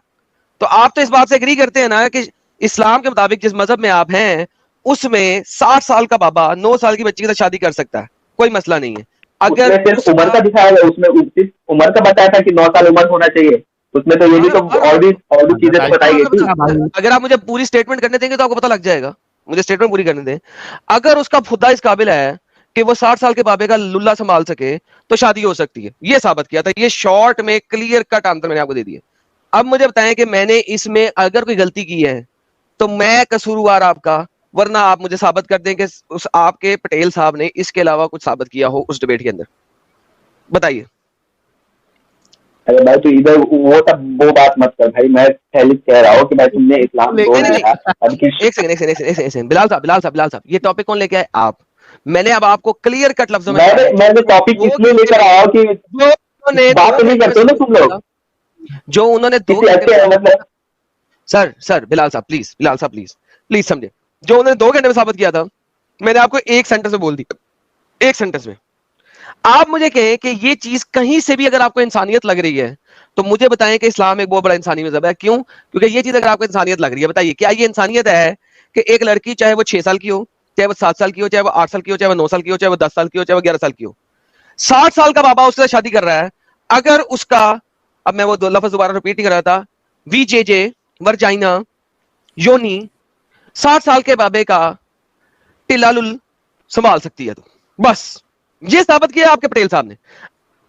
तो आप तो इस बात से एग्री करते हैं ना कि इस्लाम के मुताबिक जिस मजहब में आप हैं उसमें 60 साल का बाबा 9 साल की बच्ची के साथ शादी कर सकता है, कोई मसला नहीं है। अगर उसमें सिर्फ उम्र उसका का दिखाया गया, उसमें सिर्फ उम्र का बताया था कि 9 साल उम्र होना चाहिए। उसमें तो ये भी अगर तो और भी चीजें तो बताई गई थी। अगर आप मुझे पूरी स्टेटमेंट करने देंगे तो आपको पता लग जाएगा। मुझे स्टेटमेंट पूरी करने दें। अगर उसका खुदा इस काबिल है कि वो 60 साल के बाबे का लुल्ला संभाल सके तो शादी हो सकती है, ये साबित किया था। ये शॉर्ट में क्लियर कट आंसर मैंने आपको दे दिया। अब मुझे बताएं कि मैंने इसमें अगर कोई गलती की है तो मैं कसूरवार आपका, वरना आप मुझे साबित कर दें कि उस आपके पटेल साहब ने इसके अलावा कुछ साबित किया हो उस डिबेट के अंदर, बताइए। अरे भाई तू इधर वो बात मत कर भाई, मैं पहले कह रहा हूँ कि भाई तुमने इस्लाम लेकिन छोड़ नहीं नहीं दिया अब की। नहीं, एक सेकंड बिलाल साहब ये टॉपिक कौन लेके आए? आप। मैंने अब आपको क्लियर कट लफ्जों में कहा मैंने है मैंने टॉपिक वो इसलिए घंटे लेकर में आया हूँ कि जो उन्होंने बात 2 तो नहीं घंटे में करते हो ना साबित तुम किया लोग था, जो उन्होंने 2 किसी घंटे में अच्छे साबित किया मतलब। था। सर बिलाल साहब प्लीज समझे। जो उन्होंने 2 घंटे में साबित किया था, मैंने आपको एक सेंटेंस में बोल दिया, एक सेंटेंस में। आप मुझे कहें कि ये चीज कहीं से भी अगर आपको इंसानियत लग रही है तो मुझे बताएं कि इस्लाम एक बहुत बड़ा इंसानी मजहब है। क्यों? क्योंकि ये चीज अगर आपको इंसानियत लग रही है, बताइए क्या ये इंसानियत है कि एक लड़की चाहे वो 6 साल की हो, चाहे वो 7 साल की हो, चाहे वो 8 साल की हो, चाहे वो 9 साल की हो, चाहे वो 10 साल की हो, चाहे वो 11 साल की हो, 60 साल का बाबा उससे शादी कर रहा है। अगर उसका, अब मैं वो दो लफ्ज दोबारा रिपीट नहीं कर रहा था, वीजेजे वर्जाइना योनी 60 साल के बाबे का टिलालुल संभाल सकती है, तो बस ये साबित किया आपके पटेल साहब ने।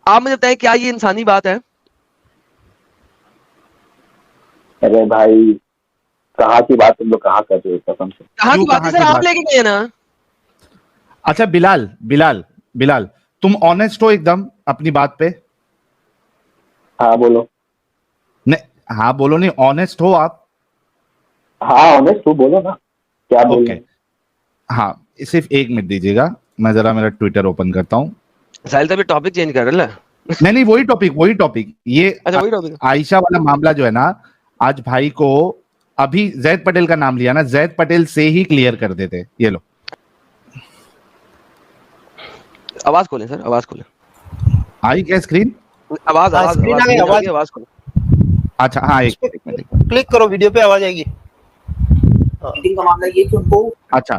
आप मुझे बताएं क्या ये इंसानी बात है? अरे भाई कहाँ की बात तुम लोग कहाँ कर रहे हो कसम से। कहां की क्यों बात है कहाँ सर, की आप बात? लेके गए ना। अच्छा बिलाल बिलाल बिलाल तुम ऑनेस्ट हो एकदम अपनी बात पे? हाँ बोलो। नहीं, हाँ बोलो नहीं, ऑनेस्ट हो आप? हाँ ऑनेस्ट हूँ, बोलो ना क्या बोल रहे ओके, हाँ सिर्फ 1 मिनट दीजिएगा, मैं जरा मेरा ट्विटर ओपन करता हूँ। साहिल तो अभी टॉपिक चेंज कर रहा है। नहीं, वही टॉपिक ये अच्छा वही टॉपिक। आयशा वाला मामला जो है ना, आज भाई को अभी जैद पटेल का नाम लिया ना, जैद पटेल से ही क्लियर कर देते। ये लो, आवाज खोलें सर, आवाज खोलें। आई क्या स्क्रीन? आवाज आवाज स्क्रीन आ गई, आवाज आवाज खोलें। अच्छा हाँ, एक मिनट। क्लिक करो, वीडियो पे आवाज आएगी। मीटिंग का मामला ये कि उनको अच्छा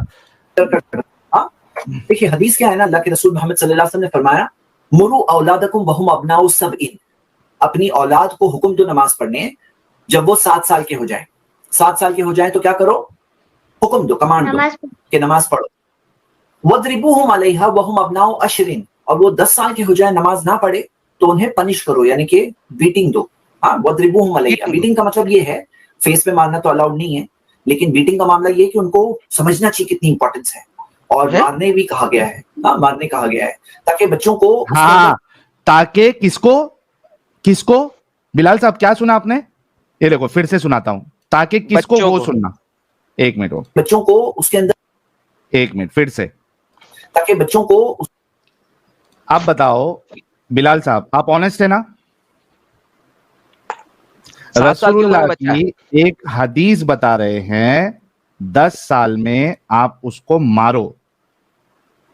हाँ, देखिए हदीस क्या है ना, अल्लाह के रसूल मोहम्मद सल्लल्लाहु अलैहि वसल्लम ने फरमाया, मुरु औलादकुम वहुम अबनाउ सबइन, अपनी औलाद को हुक्म दो नमाज पढ़ने, जब वो 7 साल के हो जाए। 7 साल के हो जाए तो क्या करो? हुक्म दो, कमांड दो कि नमाज पढ़ो। वद्रिबूहुम अलैहा वहुम अबनाउ अशरिन, और वो 10 साल के हो जाए नमाज ना पढ़े तो उन्हें पनिश करो, यानी कि बीटिंग दो। हाँ, वद्रिबूहुम अलैहा, बीटिंग का मतलब ये है, फेस पे मारना तो अलाउड नहीं है, लेकिन बीटिंग का मामला ये कि उनको समझना चाहिए कितनी इंपॉर्टेंस है, और मारने भी कहा गया है। हाँ, मारने कहा गया है ताकि बच्चों को हाँ, ताकि किसको बिलाल साहब क्या सुना आपने? ये देखो फिर से सुनाता हूं, ताकि किसको वो सुनना। 1 मिनट, बच्चों को उसके अंदर 1 मिनट फिर से, ताकि बच्चों को आप बताओ बिलाल साहब, आप ऑनेस्ट है ना? रसूलुल्लाह की एक हदीस बता रहे हैं 10 साल में आप उसको मारो,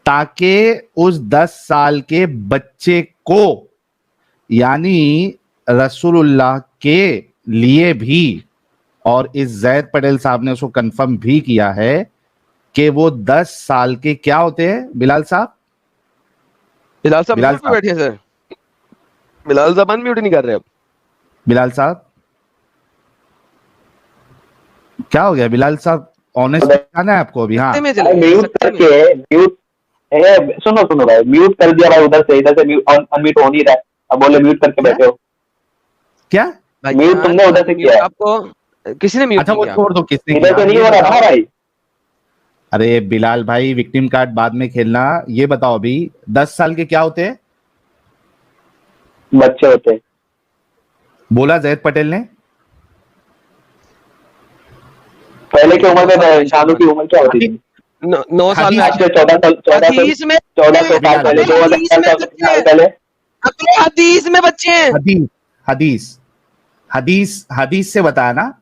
ताकि उस 10 साल के बच्चे को, यानी रसूलुल्लाह के लिए भी, और इस जैद पटेल साहब ने उसको कंफर्म भी किया है कि वो 10 साल के क्या होते हैं बिलाल साहब? बिलाल साहब म्यूट पे बैठे हैं सर, बिलाल साहब अनम्यूट नहीं कर रहे अब। बिलाल साहब क्या हो गया बिलाल साहब? ऑनेस्ट बताना है आपको अभी? हाँ म्यूट करके, म्यूट सुनो भाई, म्यूट कर दिया भाई, इधर से अनम्यूट हो नहीं रहा है, अब बोले म्यूट करके बैठे हो क्या? म्यूट तुमने उधर से किया? आपको किसी ने म्यूट अच्छा वो किया? छोड़ दो, किसने इधर तो नहीं हो रहा भाई। अरे बिलाल भाई, विक्टिम कार्ड बाद में खेलना, ये बताओ अभी 10 साल के क्या होते हैं? बच्चे होते हैं। बोला जैद पटेल ने। पहले की उम्र में इंसानों की उम्र क्या होती थी? 9 साल में। 1400 साल पहले, 2000 साल पहले हदीस में बच्चे हैं। हदीस से बताया ना,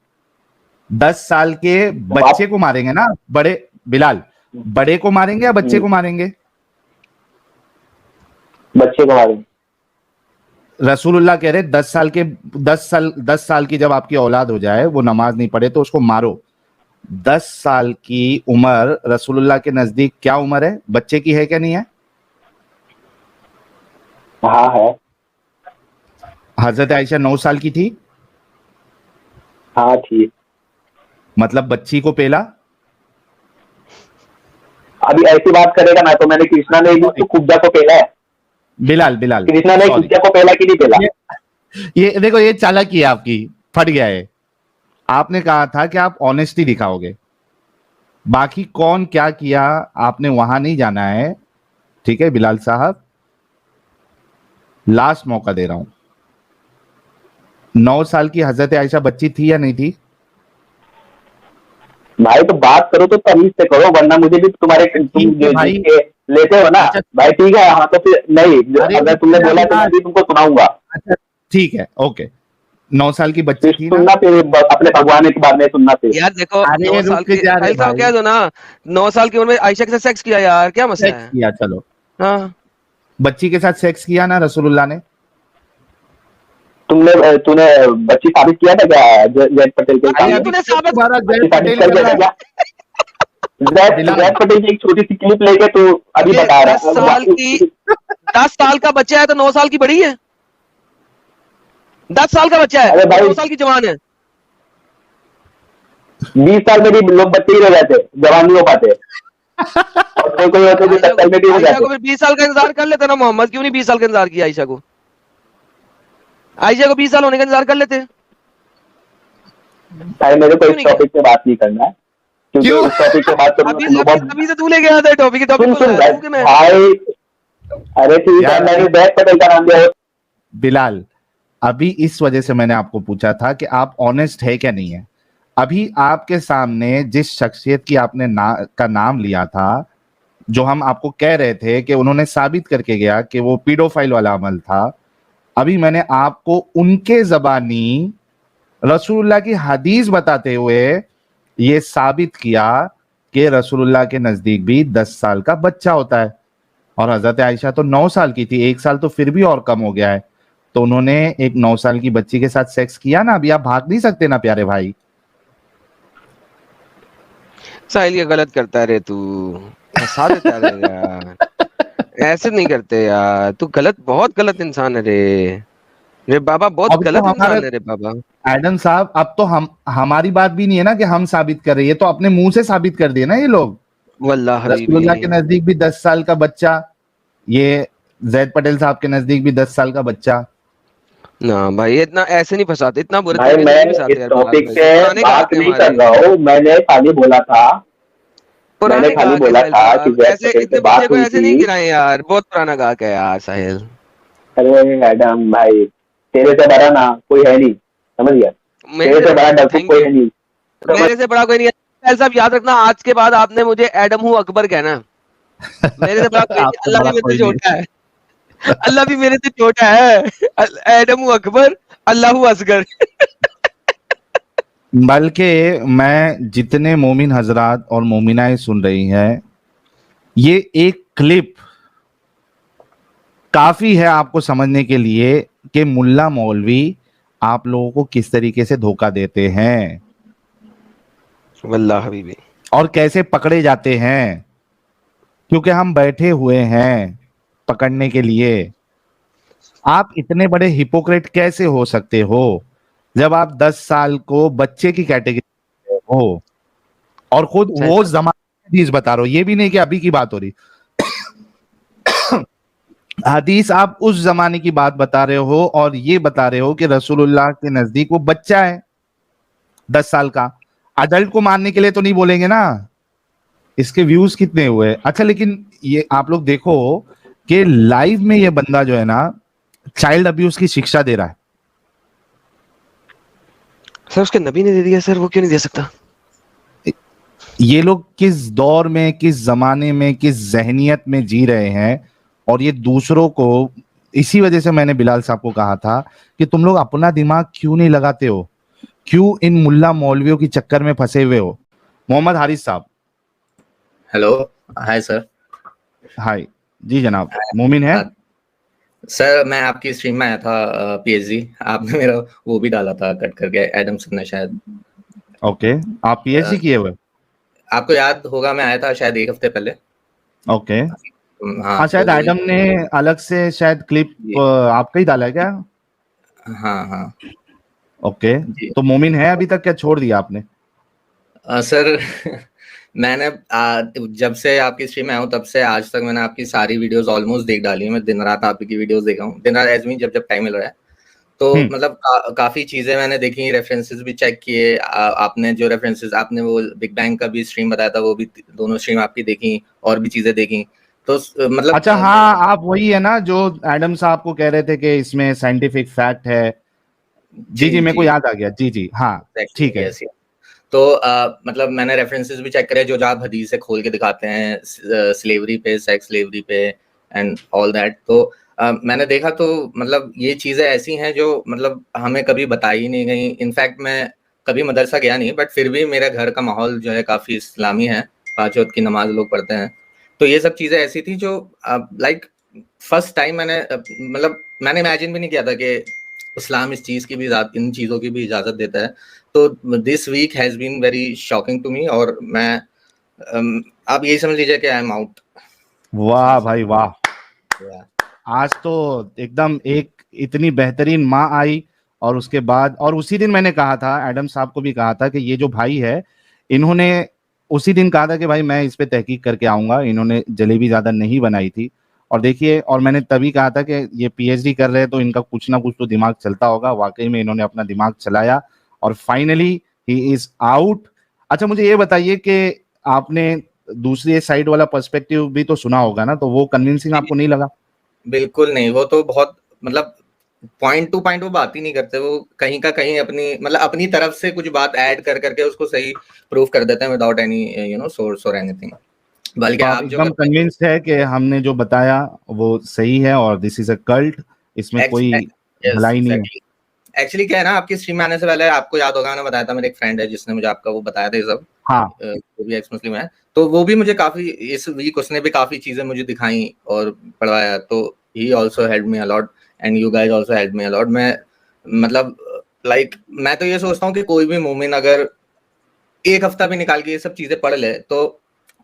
10 साल के बच्चे को मारेंगे ना, बड़े बिलाल, बड़े को मारेंगे या बच्चे को मारेंगे? बच्चे को मारेंगे। रसूलुल्लाह कह रहे 10 साल की जब आपकी औलाद हो जाए, वो नमाज नहीं पढ़े तो उसको मारो। 10 साल की उम्र रसूलुल्लाह के नजदीक क्या उम्र है? बच्चे की है क्या नहीं है? हाँ है। हजरत आयशा 9 साल की थी। हाँ थी। मतलब बच्ची को पेला। अभी ऐसी बात करेगा ना तो मैंने कृष्णा ने तो कुब्जा को पेला है। बिलाल कृष्णा ने कुब्जा को पेला कि नहीं पेला? ये देखो, ये चालाकी है आपकी, फट गया है। आपने कहा था कि आप ऑनेस्टी दिखाओगे, बाकी कौन क्या किया आपने वहां नहीं जाना है, ठीक है बिलाल साहब? लास्ट मौका दे रहा हूं। 9 साल की हजरत आयशा बच्ची थी या नहीं थी? भाई तो बात करो तो तमीज से करो, वरना मुझे भी तुम्हारे तुम भाई लेते हो ना। अच्छा, भाई ठीक है, हाँ तो फिर नहीं, अगर तुमने बोला तो मैं भी तुमको सुनाऊंगा। अच्छा ठीक है, ओके। 9 साल की बच्ची थी सुनना, फिर अपने भगवान के बारे में सुनना। फिर यार देखो, 9 साल की क्या दो ना, 9 साल की उम्र में आयशा के साथ सेक्स किया यार, क्या मसला है? किया, चलो हाँ, बच्ची के साथ सेक्स किया ना रसूलुल्लाह ने? तूने बच्ची साबित किया था क्या जैद पटेल के सामने? तूने साबित जैद पटेल की एक छोटी सी क्लिप लेके तू अभी बता रहा है। 10 साल का बच्चा है तो 9 साल की बड़ी है। 10 साल का बच्चा है, 9 साल की जवान है। 20 साल में भी लोग बच्चे ही रह जाते, जवान नहीं हो पाते। और कोई होते जो 10 साल में भी हो जाते। 20 साल का इंतजार कर लेते ना मोहम्मद, क्यों नहीं 20 साल का इंतजार किया आयशा को? आयशा को 20 साल होने का इंतजार कर लेते। भाई मेरे को इस टॉपिक पे बात नहीं करना है, क्योंकि इस टॉपिक पे बात अभी से तू ले गया था टॉपिक सुन भाई, अरे ठीक है, यार मैंने जैद पटेल का नाम लिया। बिलाल, अभी इस वजह से मैंने आपको पूछा था कि आप ऑनेस्ट है क्या नहीं है। अभी आपके सामने जिस शख्सियत की आपने का नाम लिया था, जो हम आपको कह रहे थे कि उन्होंने साबित करके गया कि वो पीडोफाइल वाला अमल था, अभी मैंने आपको उनके जबानी रसूलुल्लाह की हदीस बताते हुए ये साबित किया कि रसूलुल्लाह के नजदीक भी 10 साल का बच्चा होता है, और हजरत आयशा तो 9 साल की थी, 1 साल तो फिर भी और कम हो गया है। तो उन्होंने एक 9 साल की बच्ची के साथ सेक्स किया ना, अभी आप भाग नहीं सकते ना प्यारे भाई। साहिल ये गलत करता है रे, तू फंसा देता है रे यार, ऐसे नहीं करते यार, तू गलत, बहुत गलत इंसान है रे, रे बाबा बहुत अब तो गलत हमारा इंसान है रे बाबा। एडम साहब, अब तो हम हमारी बात भी नहीं है ना कि हम साबित कर रहे हैं, ये तो अपने मुंह से साबित कर दिए ना ये लोग। वल्लाह हबीबी, रसूलुल्लाह के नजदीक भी 10 साल का बच्चा, ये जैद पटेल साहब के नजदीक भी 10 साल का बच्चा। ना भाई ये इतना ऐसे नहीं फंसाते, इतना बुरे भाई तरीके से मैं नहीं फंसाते इस यार बिलाल टॉपिक भाई, पे पुराने बात ग्राहक है नहीं हमारे, कर रहा हूँ, मैंने खाली बोला था, मैंने पुराने खाली ग्राहक है बोला साहिल था कि साहब, जैद ऐसे पटेल से इतने बच्चे बात को हुई ऐसे नहीं थी। गिराए यार, बहुत पुराना ग्राहक है यार साहिल। अरे मैडम भाई, तेरे से बड़ा ना कोई है नहीं, समझ गया, मेरे तेरे से बड़ा से, डरपोक थैंक कोई यू, है नहीं, समझ। मेरे से बड़ा कोई नहीं है साहिल साहब, याद रखना आज के बाद आपने मुझे एडम हूँ अकबर कहना, मेरे से बड़ा कोई नहीं, आपसे अल्लाह भी बड़ा मेरे कोई से नहीं। छोटा है, अल्लाह भी मेरे से छोटा है, एडम हूँ अकबर, अल्लाह हूँ असगर। बल्कि मैं जितने मोमिन हजरात और मोमिनाएं सुन रही हैं, ये एक क्लिप काफी है आपको समझने के लिए कि मुल्ला मौलवी आप लोगों को किस तरीके से धोखा देते हैं वल्लाह हबीबी, और कैसे पकड़े जाते हैं, क्योंकि हम बैठे हुए हैं पकड़ने के लिए। आप इतने बड़े हिपोक्रेट कैसे हो सकते हो जब आप 10 साल को बच्चे की कैटेगरी में हो, और खुद साहिल वो साहब जमाने की हदीस बता रहे हो, ये भी नहीं कि अभी की बात हो रही। हदीस आप उस जमाने की बात बता रहे हो और ये बता रहे हो कि रसूलुल्लाह के नजदीक वो बच्चा है 10 साल का। अडल्ट को मारने के लिए तो नहीं बोलेंगे ना। इसके व्यूज कितने हुए? अच्छा, लेकिन ये आप लोग देखो कि लाइव में ये बंदा जो है ना, चाइल्ड अब्यूज की शिक्षा दे रहा है। सर उसके नबी ने दे दिया सर, वो क्यों नहीं दे सकता? ये लोग किस दौर में, किस जमाने में, किस जहनियत में जी रहे हैं, और ये दूसरों को, इसी वजह से मैंने बिलाल साहब को कहा था कि तुम लोग अपना दिमाग क्यों नहीं लगाते हो, क्यों इन मुल्ला मौलवियों की चक्कर में फंसे हुए हो। मोहम्मद हारिस साहब, हेलो, हाय सर। हाय जी जनाब, मोमिन है। सर मैं आपकी स्ट्रीम में आया था, पीएचडी, आपने मेरा वो भी डाला था कट करके, एडम सर ने शायद। ओके, आप पीएचडी किए हुए? आपको याद होगा, मैं आया था शायद 1 हफ्ते पहले। ओके, हाँ हाँ शायद तो एडम ने अलग से शायद क्लिप आपका ही डाला है क्या? हाँ हाँ ओके, जी। तो मोमिन है अभी तक, क्या छोड़ दिया आपने? सर मैंने जब से आपकी स्ट्रीम में आया हूँ तब से आज तक मैंने आपकी सारी वीडियोस ऑलमोस्ट देख डाली है। मैं दिन रात आपकी वीडियोस देखा हूँ, दिन रात एजमी जब जब टाइम मिल रहा है तो मतलब काफी चीजें मैंने देखी, रेफरेंसेस भी चेक किए। आपने जो रेफरेंसेस, आपने वो बिग बैंग का भी स्ट्रीम बताया था, वो भी दोनों स्ट्रीम आपकी देखी, और भी चीजें देखी। तो मतलब अच्छा हाँ, आप वही है ना जो एडम साहब को कह रहे थे कि इसमें साइंटिफिक फैक्ट है। जी जी, मेरे को याद आ गया, जी जी हाँ, ठीक है। यस। तो मतलब मैंने रेफरेंसेस भी चेक करे, जो आप हदीस से खोल के दिखाते हैं स्लेवरी पे, सेक्स स्लेवरी पे एंड ऑल दैट। तो मैंने देखा तो मतलब ये चीजें ऐसी हैं जो मतलब हमें कभी बताई नहीं गई। इनफैक्ट मैं कभी मदरसा गया नहीं, बट फिर भी मेरे घर का माहौल जो है काफी इस्लामी है, 5 वक्त की नमाज लोग पढ़ते हैं। तो ये सब चीजें ऐसी थी जो लाइक फर्स्ट टाइम मैंने मतलब मैंने इमेजिन भी नहीं किया था कि इस्लाम इस चीज की भी, इन चीजों की भी इजाजत देता है। तो this week has been very shocking to me, और मैं आप यही समझ लीजिए कि आई एम आउट। वाह भाई वाह, आज तो एकदम एक इतनी बेहतरीन माँ आई, और उसके बाद, और उसी दिन मैंने कहा था, एडम साहब को भी कहा था कि ये जो भाई है, इन्होंने उसी दिन कहा था कि भाई मैं इस पे तहकीक करके आऊंगा। इन्होंने जलेबी ज्यादा नहीं बनाई थी, और देखिए, और मैंने तभी कहा था कि ये पीएचडी कर रहे हैं तो इनका कुछ ना कुछ तो दिमाग चलता होगा। वाकई में इन्होंने अपना दिमाग चलाया, और फाइनली ही इज आउट। अच्छा, मुझे ये बताइए कि आपने दूसरी साइड वाला पर्सपेक्टिव भी तो सुना होगा ना, तो वो कन्विंसिंग आपको नहीं लगा? बिल्कुल नहीं, वो तो बहुत मतलब पॉइंट टू पॉइंट वो बात ही नहीं करते, वो कहीं का कहीं अपनी मतलब अपनी तरफ से कुछ बात ऐड कर करके उसको सही प्रूव कर देते हैं विदाउट एनी सोर्स और एनीथिंग। बल्कि तो आप आप जो एकदम करते हैं कन्विंस है कि हमने जो बताया वो सही है और दिस इज अ कल्ट, इसमें कोई भलाई नहीं है। एक्चुअली क्या है ना, आपकी स्ट्रीम में आने से पहले आपको याद होगा मैंने बताया था, मेरे एक फ्रेंड है जिसने मुझे आपका वो बताया था ये सब, हाँ वो भी एक्स मुस्लिम है, तो वो भी मुझे काफी इस वीक उसने भी काफी चीजें मुझे दिखाई और पढ़वाया, तो ही also help me a lot and you guys also help me a lot. मैं मतलब लाइक मैं तो ये सोचता हूँ कि कोई भी मोमिन अगर एक हफ्ता भी निकाल के ये सब चीजें पढ़ ले तो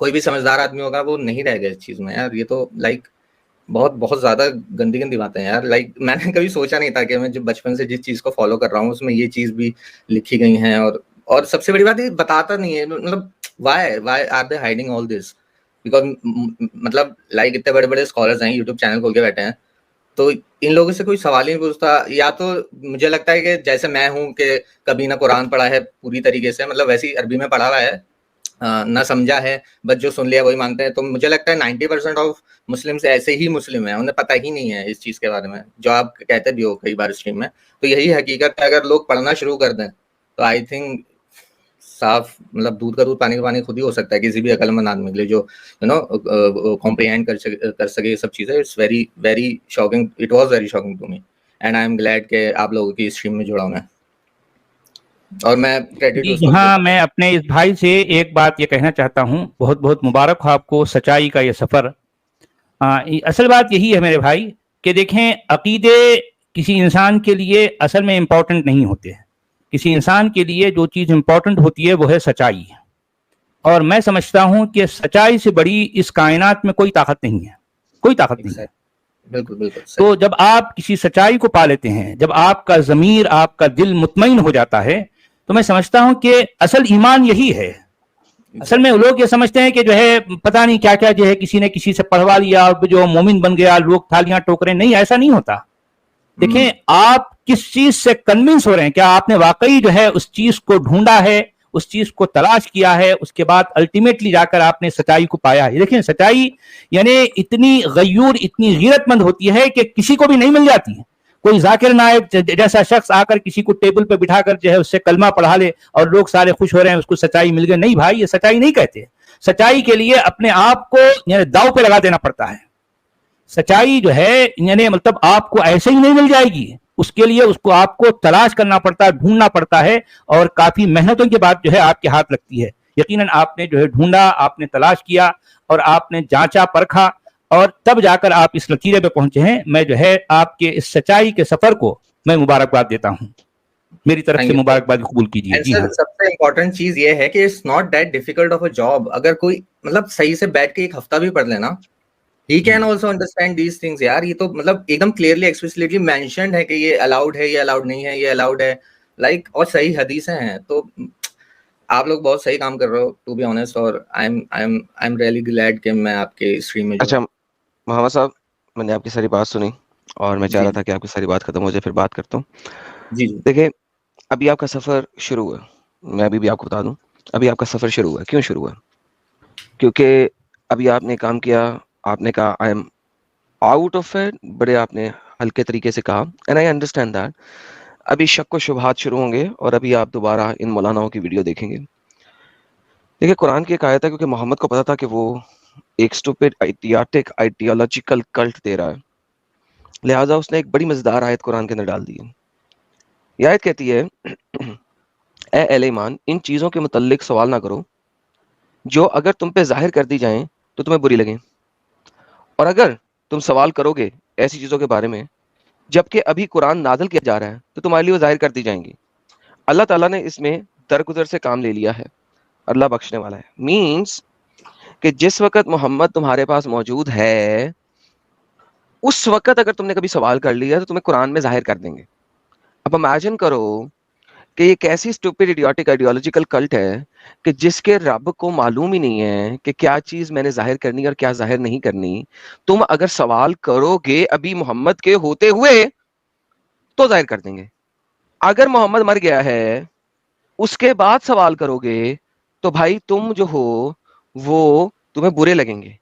कोई भी समझदार आदमी होगा वो नहीं रहेगा इस चीज में यार। ये तो लाइक बहुत बहुत ज्यादा गंदी गंदी बातें हैं यार। लाइक मैंने कभी सोचा नहीं था कि मैं जब बचपन से जिस चीज को फॉलो कर रहा हूँ उसमें ये चीज भी लिखी गई हैं, और सबसे बड़ी बात ये बताता नहीं है, मतलब why are they hiding all this, because मतलब लाइक इतने बड़े बड़े स्कॉलर्स हैं, यूट्यूब चैनल खोल के बैठे हैं, तो इन लोगों से कोई सवाल ही नहीं पूछता। या तो मुझे लगता है कि जैसे मैं हूँ कि कभी ना कुरान पढ़ा है पूरी तरीके से, मतलब वैसे ही अरबी में पढ़ा हुआ है, ना समझा है, बस जो सुन लिया वही मानते हैं। तो मुझे लगता है 90% ऑफ मुस्लिम्स ऐसे ही मुस्लिम हैं, उन्हें पता ही नहीं है इस चीज के बारे में, जो आप कहते भी हो कई बार स्ट्रीम में। तो यही हकीकत है, अगर लोग पढ़ना शुरू कर दें तो आई थिंक साफ मतलब दूध का दूध पानी का पानी खुद ही हो सकता है किसी भी अकलमंद आदमी के लिए, जो कॉम्प्रिहेंड कर सके ये सब चीजें। It's very very shocking, it was very shocking to me and I am glad कि आप लोगों की स्ट्रीम में जुड़ा हूं मैं, और मैं क्रेडिट उसको हाँ, मैं अपने इस भाई से एक बात ये कहना चाहता हूँ, बहुत बहुत मुबारक हो आपको सच्चाई का ये सफ़र। असल बात यही है मेरे भाई कि देखें, अकीदे किसी इंसान के लिए असल में इम्पोर्टेंट नहीं होते हैं। किसी इंसान के लिए जो चीज़ इम्पोर्टेंट होती है वो है सच्चाई, और मैं समझता हूँ कि सच्चाई से बड़ी इस कायनात में कोई ताकत नहीं है, कोई ताकत नहीं है। बिल्कुल बिल्कुल तो जब आप किसी सच्चाई को पा लेते हैं, जब आपका ज़मीर, आपका दिल मुतमईन हो जाता है, तो मैं समझता हूं कि असल ईमान यही है। असल में लोग ये समझते हैं कि जो है पता नहीं क्या क्या जो है किसी ने किसी से पढ़वा लिया और जो मोमिन बन गया, लोग थालियां ठोक रहे हैं। नहीं, ऐसा नहीं होता। देखें, आप किस चीज से कन्विंस हो रहे हैं, क्या आपने वाकई जो है उस चीज को ढूंढा है, उस चीज को तलाश किया है, उसके बाद अल्टीमेटली जाकर आपने सच्चाई को पाया है। देखें, सच्चाई यानी इतनी गयूर, इतनी गीरतमंद होती है कि किसी को भी नहीं मिल जाती है। कोई जाकिर नायक जैसा शख्स आकर किसी को टेबल पे बिठाकर जो है उससे कलमा पढ़ा ले और लोग सारे खुश हो रहे हैं, उसको सच्चाई मिल गई। नहीं भाई, ये सच्चाई नहीं कहते। सच्चाई के लिए अपने आप को दांव पे लगा देना पड़ता है। सच्चाई जो है यानी मतलब आपको ऐसे ही नहीं मिल जाएगी, उसके लिए उसको आपको तलाश करना पड़ता है, ढूंढना पड़ता है, और काफी मेहनतों के बाद जो है आपके हाथ लगती है। यकीनन आपने जो है ढूंढा, आपने तलाश किया और आपने जांचा परखा, और तब जाकर आप इस नतीजे पे पहुंचे हैं। मैं जो है आपके इस सच्चाई के सफर को मैं मुबारकबाद देता हूं, मेरी तरफ से मुबारकबाद कबूल कीजिए। जी हाँ। सबसे इम्पोर्टेंट चीज ये है कि it's not that difficult of a job. अगर कोई मतलब सही से बैठ के एक हफ्ता भी पढ़ लेना, he can also understand these things यार। ये तो मतलब एकदम क्लियरली एक्सप्लिसिटली मेंशन्ड है कि ये अलाउड है, ये अलाउड नहीं है, ये अलाउड है, लाइक और सही हदीसें हैं। तो आप लोग बहुत सही काम कर रहे हो टू बी ऑनेस्ट, और आई एम रियली ग्लैड कि मैं आपके स्ट्रीम में। अच्छा मोहम्मद साहब, मैंने आपकी सारी बात सुनी और मैं चाह रहा था कि आपकी सारी बात खत्म हो जाए फिर बात करता हूँ। जी देखिए, अभी आपका सफर शुरू हुआ, मैं अभी भी आपको बता दूं, अभी आपका सफर शुरू हुआ। क्यों शुरू हुआ? क्योंकि अभी आपने काम किया, आपने कहा I am out of it, बड़े आपने हल्के तरीके से कहा, एंड आई अंडरस्टैंड दैट। अभी शक व शुबहात शुरू होंगे और अभी आप दोबारा इन मौलानाओं की वीडियो देखेंगे। देखिए, कुरान की एक आयत है, क्योंकि मोहम्मद को पता था कि वो एक स्टूपिड आइडियाटिक आइडियोलॉजिकल कल्ट दे रहा है, लिहाजा उसने एक बड़ी मजेदार आयत कुरान के अंदर डाल दी है। यह आयत कहती है, ए अहले ईमान, इन चीज़ों के मुतल्लिक सवाल ना करो जो अगर तुम पे जाहिर कर दी जाएं तो तुम्हें बुरी लगें, और अगर तुम सवाल करोगे ऐसी चीज़ों के बारे में जबकि अभी कुरान नाज़िल किया जा रहा है तो तुम्हारे लिए वो जाहिर कर दी जाएंगी। अल्लाह ताला ने इसमें दरगुजर से काम ले लिया है, अल्लाह बख्शने वाला है। मीन्स कि जिस वक्त मोहम्मद तुम्हारे पास मौजूद है, उस वक्त अगर तुमने कभी सवाल कर लिया तो तुम्हें कुरान में जाहिर कर देंगे। अब इमेजिन करो कि ये कैसी स्टूपिड इडियोटिक आइडियोलॉजिकल कल्ट है कि जिसके रब को मालूम ही नहीं है कि क्या चीज मैंने जाहिर करनी और क्या जाहिर नहीं करनी। तुम अगर सवाल करोगे अभी मोहम्मद के होते हुए तो जाहिर कर देंगे। अगर मोहम्मद मर गया है उसके बाद सवाल करोगे तो भाई तुम जो हो वो तुम्हें बुरे लगेंगे।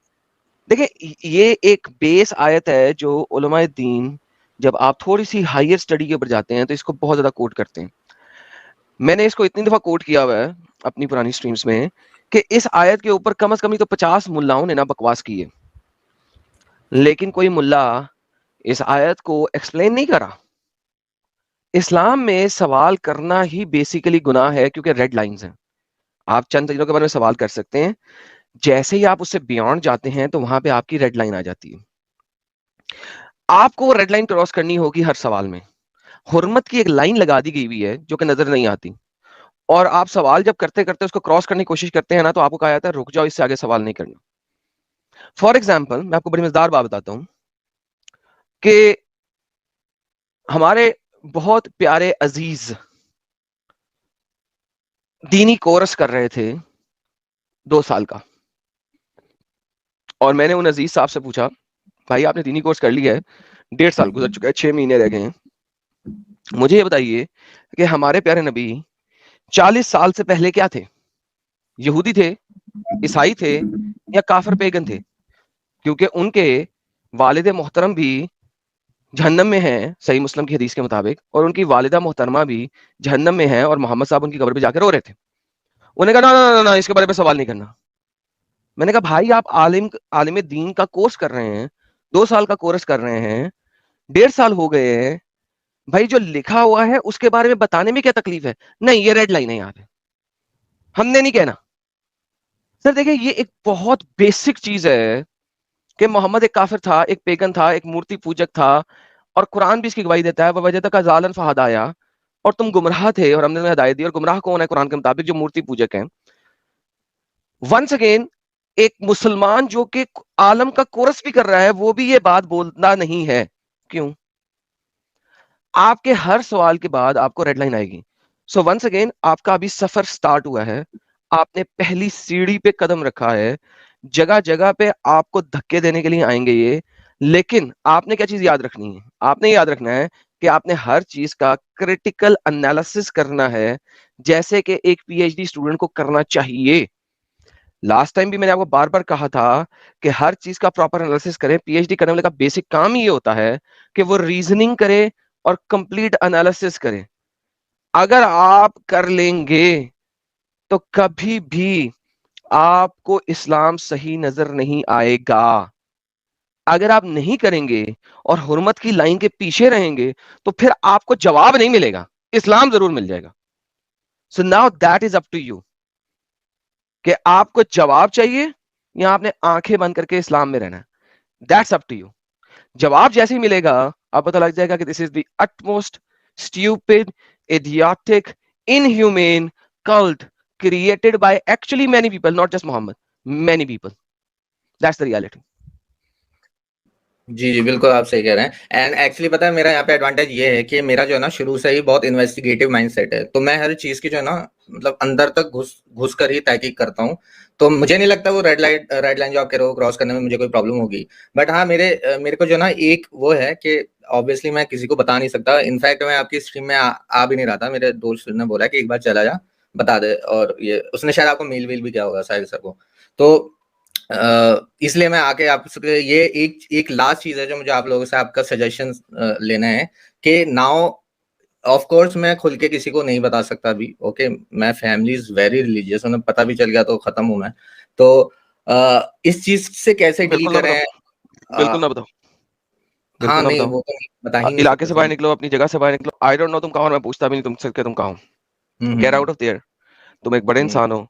देखिए ये एक बेस आयत है जो उलमाए दीन जब आप थोड़ी सी हायर स्टडी के ऊपर जाते हैं तो इसको बहुत ज्यादा कोट करते हैं। मैंने इसको इतनी दफा कोट किया हुआ है अपनी पुरानी स्ट्रीम्स में कि इस आयत के ऊपर कम से कम तो 50 मुल्लाओं ने ना बकवास की है, लेकिन कोई मुल्ला इस आयत को एक्सप्लेन नहीं करा। इस्लाम में सवाल करना ही बेसिकली गुनाह है क्योंकि रेड लाइंस हैं। आप चंद चीजों के बारे में सवाल कर सकते हैं, जैसे ही आप उससे बियॉन्ड जाते हैं तो वहां पे आपकी रेड लाइन आ जाती है। आपको रेड लाइन क्रॉस करनी होगी हर सवाल में। हुर्मत की एक लाइन लगा दी गई हुई है जो कि नजर नहीं आती, और आप सवाल जब करते करते उसको क्रॉस करने की कोशिश करते हैं ना तो आपको कहा जाता है रुक जाओ, इससे आगे सवाल नहीं करना। फॉर एग्जाम्पल मैं आपको बड़ी मजेदार बात बताता हूं कि हमारे बहुत प्यारे अजीज दीनी कोर्स कर रहे थे 2 साल का, और मैंने उन अजीज साहब से पूछा भाई आपने दीनी कोर्स कर लिया है, 1.5 साल गुजर चुका है, 6 महीने रह गए हैं, मुझे ये बताइए कि हमारे प्यारे नबी 40 साल से पहले क्या थे? यहूदी थे, ईसाई थे या काफिर पेगन थे? क्योंकि उनके वालिद मोहतरम भी जहन्नम में हैं सही मुस्लिम की हदीस के मुताबिक, और उनकी वालिदा मोहतरमा भी जहन्नम में हैं, और मोहम्मद साहब उनकी कब्र पे जाकर रो रहे थे। उन्हें कहा ना ना ना इसके बारे में सवाल नहीं करना। मैंने कहा भाई आप आलिम दीन का कोर्स कर रहे हैं, 2 साल का कोर्स कर रहे हैं, 1.5 साल हो गए हैं, भाई जो लिखा हुआ है उसके बारे में बताने में क्या तकलीफ है? नहीं ये रेड लाइन है, यहाँ पे हमने नहीं कहना। सर देखिए ये एक बहुत बेसिक चीज है कि मोहम्मद एक काफिर था, एक पेगन था, एक मूर्ति पूजक था, और कुरान भी इसकी गवाही देता है वजह का जालन फहदाया, और तुम गुमराह थे और हमने तुम्हें हिदायत दी। और गुमराह कौन है कुरान के मुताबिक? जो मूर्ति पूजक हैं। वंस अगेन एक मुसलमान जो कि आलम का कोर्स भी कर रहा है वो भी ये बात बोलना नहीं है। क्यों? आपके हर सवाल के बाद आपको रेड लाइन आएगी। सो वंस अगेन आपका अभी सफर स्टार्ट हुआ है, आपने पहली सीढ़ी पे कदम रखा है, जगह जगह पे आपको धक्के देने के लिए आएंगे ये, लेकिन आपने क्या चीज याद रखनी है? आपने याद रखना है कि आपने हर चीज का क्रिटिकल एनालिसिस करना है, जैसे कि एक पीएचडी स्टूडेंट को करना चाहिए। लास्ट टाइम भी मैंने आपको बार बार कहा था कि हर चीज का प्रॉपर एनालिसिस करें। पीएचडी करने वाले का बेसिक काम ही ये होता है कि वो रीजनिंग करे और कंप्लीट एनालिसिस करे। अगर आप कर लेंगे तो कभी भी आपको इस्लाम सही नजर नहीं आएगा। अगर आप नहीं करेंगे और हुर्मत की लाइन के पीछे रहेंगे तो फिर आपको जवाब नहीं मिलेगा, इस्लाम जरूर मिल जाएगा। So now that is up to you कि आपको जवाब चाहिए या आपने आंखें बंद करके इस्लाम में रहना है। That's up to you. जवाब जैसे ही मिलेगा आपको पता लग जाएगा कि this is the utmost stupid, idiotic, inhumane cult created by actually many people, not just Muhammad, many people. That's the reality. जी बिल्कुल आप सही कह रहे हैं। एंड एक्चुअली पता है मेरा यहाँ पे एडवांटेज ये है कि मेरा जो है ना शुरू से ही बहुत इन्वेस्टिगेटिव माइंडसेट है, तो मैं हर चीज की जो है ना मतलब अंदर तक घुस कर ही तहकीक करता हूँ। तो मुझे नहीं लगता वो रेड लाइन जो आप कह रहे हो क्रॉस करने में मुझे कोई प्रॉब्लम होगी। बट हाँ मेरे को जो ना एक वो है कि ऑब्वियसली मैं किसी को बता नहीं सकता। इनफैक्ट मैं आपकी स्ट्रीम में आ भी नहीं रहा था, मेरे दोस्त ने बोला कि एक बार चला जा बता दे, और ये उसने शायद आपको मेल भी किया होगा साहिल सर को। तो इसलिए मैं आके आपसे ये एक लास्ट चीज है जो मुझे आप लोगों से आपका सजेशन लेना है कि नाउ ऑफ कोर्स मैं खुल के किसी को नहीं बता सकता अभी। ओके मैं फैमिली इज वेरी रिलीजियस, उन्हें पता भी चल गया तो खत्म हूं मैं। तो इस चीज से कैसे डील करें? बिल्कुल ना बताओ। हाँ नहीं वो तो बता ही नहीं इलाके से बाहर निकलो, अपनी जगह से बाहर निकलो। आई डोंट नो तुम कहाँ हो, मैं पूछता भी नहीं तुमसे कि तुम कहाँ हो। Get out of their. तुम एक बड़े इंसान हो,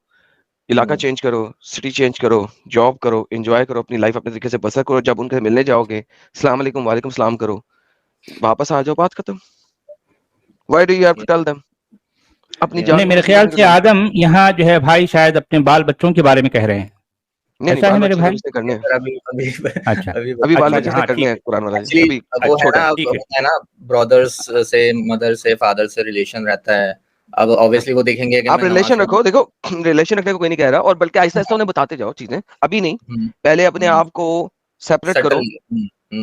इलाका चेंज करो, सिटी चेंज करो, जॉब करो, एंजॉय करो, अपनी लाइफ अपने तरीके से बसर करो। जब उनके मिलने जाओगे अस्सलाम वालेकुम वालेकुम सलाम करो, वापस आ जाओ, बात खत्म। Why do you have to tell them? अपनी जान नहीं, मेरे ख्याल से आदम यहाँ जो है भाई शायद अपने बाल बच्चों के बारे में कह रहे हैं। ऐसा है मेरे भाई? करने हैं अच्छा अभी बाल बच्चे से करने हैं कुरान वाला। अभी वो है ना ब्रदर्स से, मदर से, फादर से रिलेशन रहता है। अब ऑब्वियसली वो देखेंगे कि आप रिलेशन रखो। देखो रिलेशन रखने को कोई नहीं कह रहा, और बल्कि आहिस्ता आहिस्ता उन्हें बताते जाओ चीजें, अभी नहीं। पहले अपने आप को सेपरेट करो,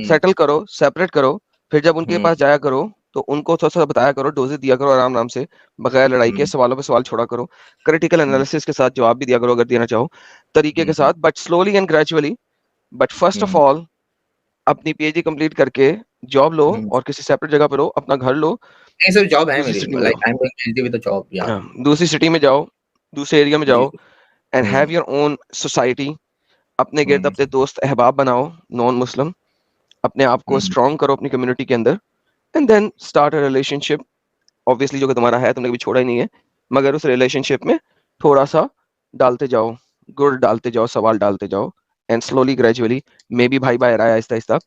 सेटल करो, सेपरेट करो, फिर जब उनके पास जाया करो तो उनको थोड़ा सा बताया करो, डोजेस दिया करो आराम आराम से, बगैर लड़ाई के। सवालों पे सवाल छोड़ा करो, क्रिटिकल एनालिसिस के साथ जवाब भी दिया करो अगर देना चाहो, तरीके के साथ, but slowly and gradually but first of all अपनी पीएचडी कंप्लीट करके जॉब लो और किसी सेपरेट जगह पे रहो, अपना घर लो, नहीं सर जॉब है दूसरी मेरी, सिटी में लाइक जाओ। I am going PhD with a job या हाँ, दूसरी सिटी में जाओ, दूसरे एरिया में जाओ, and hmm. Have your own society. अपने गिर्द अपने दोस्त अहबाब बनाओ नॉन मुस्लिम, अपने आप को स्ट्रॉन्ग करो अपनी कम्युनिटी के अंदर, and then start a relationship. Obviously जो कि तुम्हारा है, तुमने कभी छोड़ा ही नहीं है, मगर उस रिलेशनशिप में थोड़ा सा डालते जाओ, गुड़ डालते जाओ, सवाल डालते जाओ, and slowly gradually may be भाई बाहर आया आहिस्ता आहिस्ता,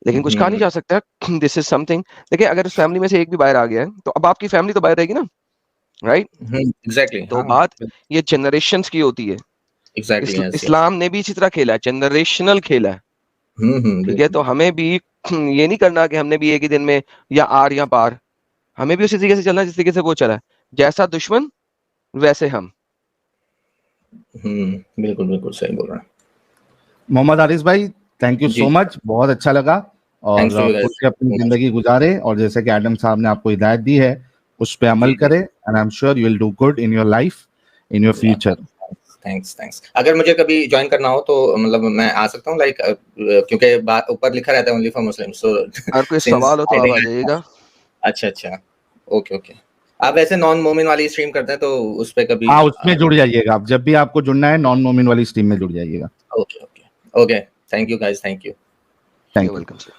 लेकिन कुछ कहा नहीं जा सकता। This is something. देखिए अगर उस फैमिली में से एक भी बाहर आ गया है तो अब आपकी फैमिली तो बाहर रहेगी ना, राइट? एग्जैक्टली तो बात ये जनरेशंस की होती है। एग्जैक्टली इस्लाम ने भी इसी तरह खेला है, जनरेशनल खेला है, ठीक है? तो हमें भी ये नहीं करना कि हमने भी एक ही दिन में या आर या पार, हमें भी उसी तरीके से चलना जिस तरीके से वो चला है। जैसा दुश्मन वैसे हम। बिल्कुल बिल्कुल सही बोल रहे हैं। मोहम्मद हारिस भाई, थैंक यू जी। सो मच, बहुत अच्छा लगा। और Thanks to you guys खुद से अपनी so much. जिंदगी गुजारे, और जैसे कि एडम साहब ने आपको हिदायत दी है उस पे अमल जी, जी। करें, and I am sure you will do good in your life, in your future. Thanks. अगर मुझे कभी ज्वाइन करना हो तो मतलब मैं आ सकता हूँ, लाइक क्योंकि ऊपर लिखा रहता है ओनली फॉर मुस्लिम, सो अगर कोई सवाल हो तो आप आ जाइएगा। अच्छा ओके। आप ऐसे नॉन मोमिन वाली स्ट्रीम करते हैं तो उस पे कभी हाँ, उसमें जुड़ जाइएगा आप, जब भी आपको जुड़ना है नॉन मोमिन वाली स्ट्रीम में जुड़ जाइएगा। Okay thank you guys, thank you. Thank you. Welcome sir.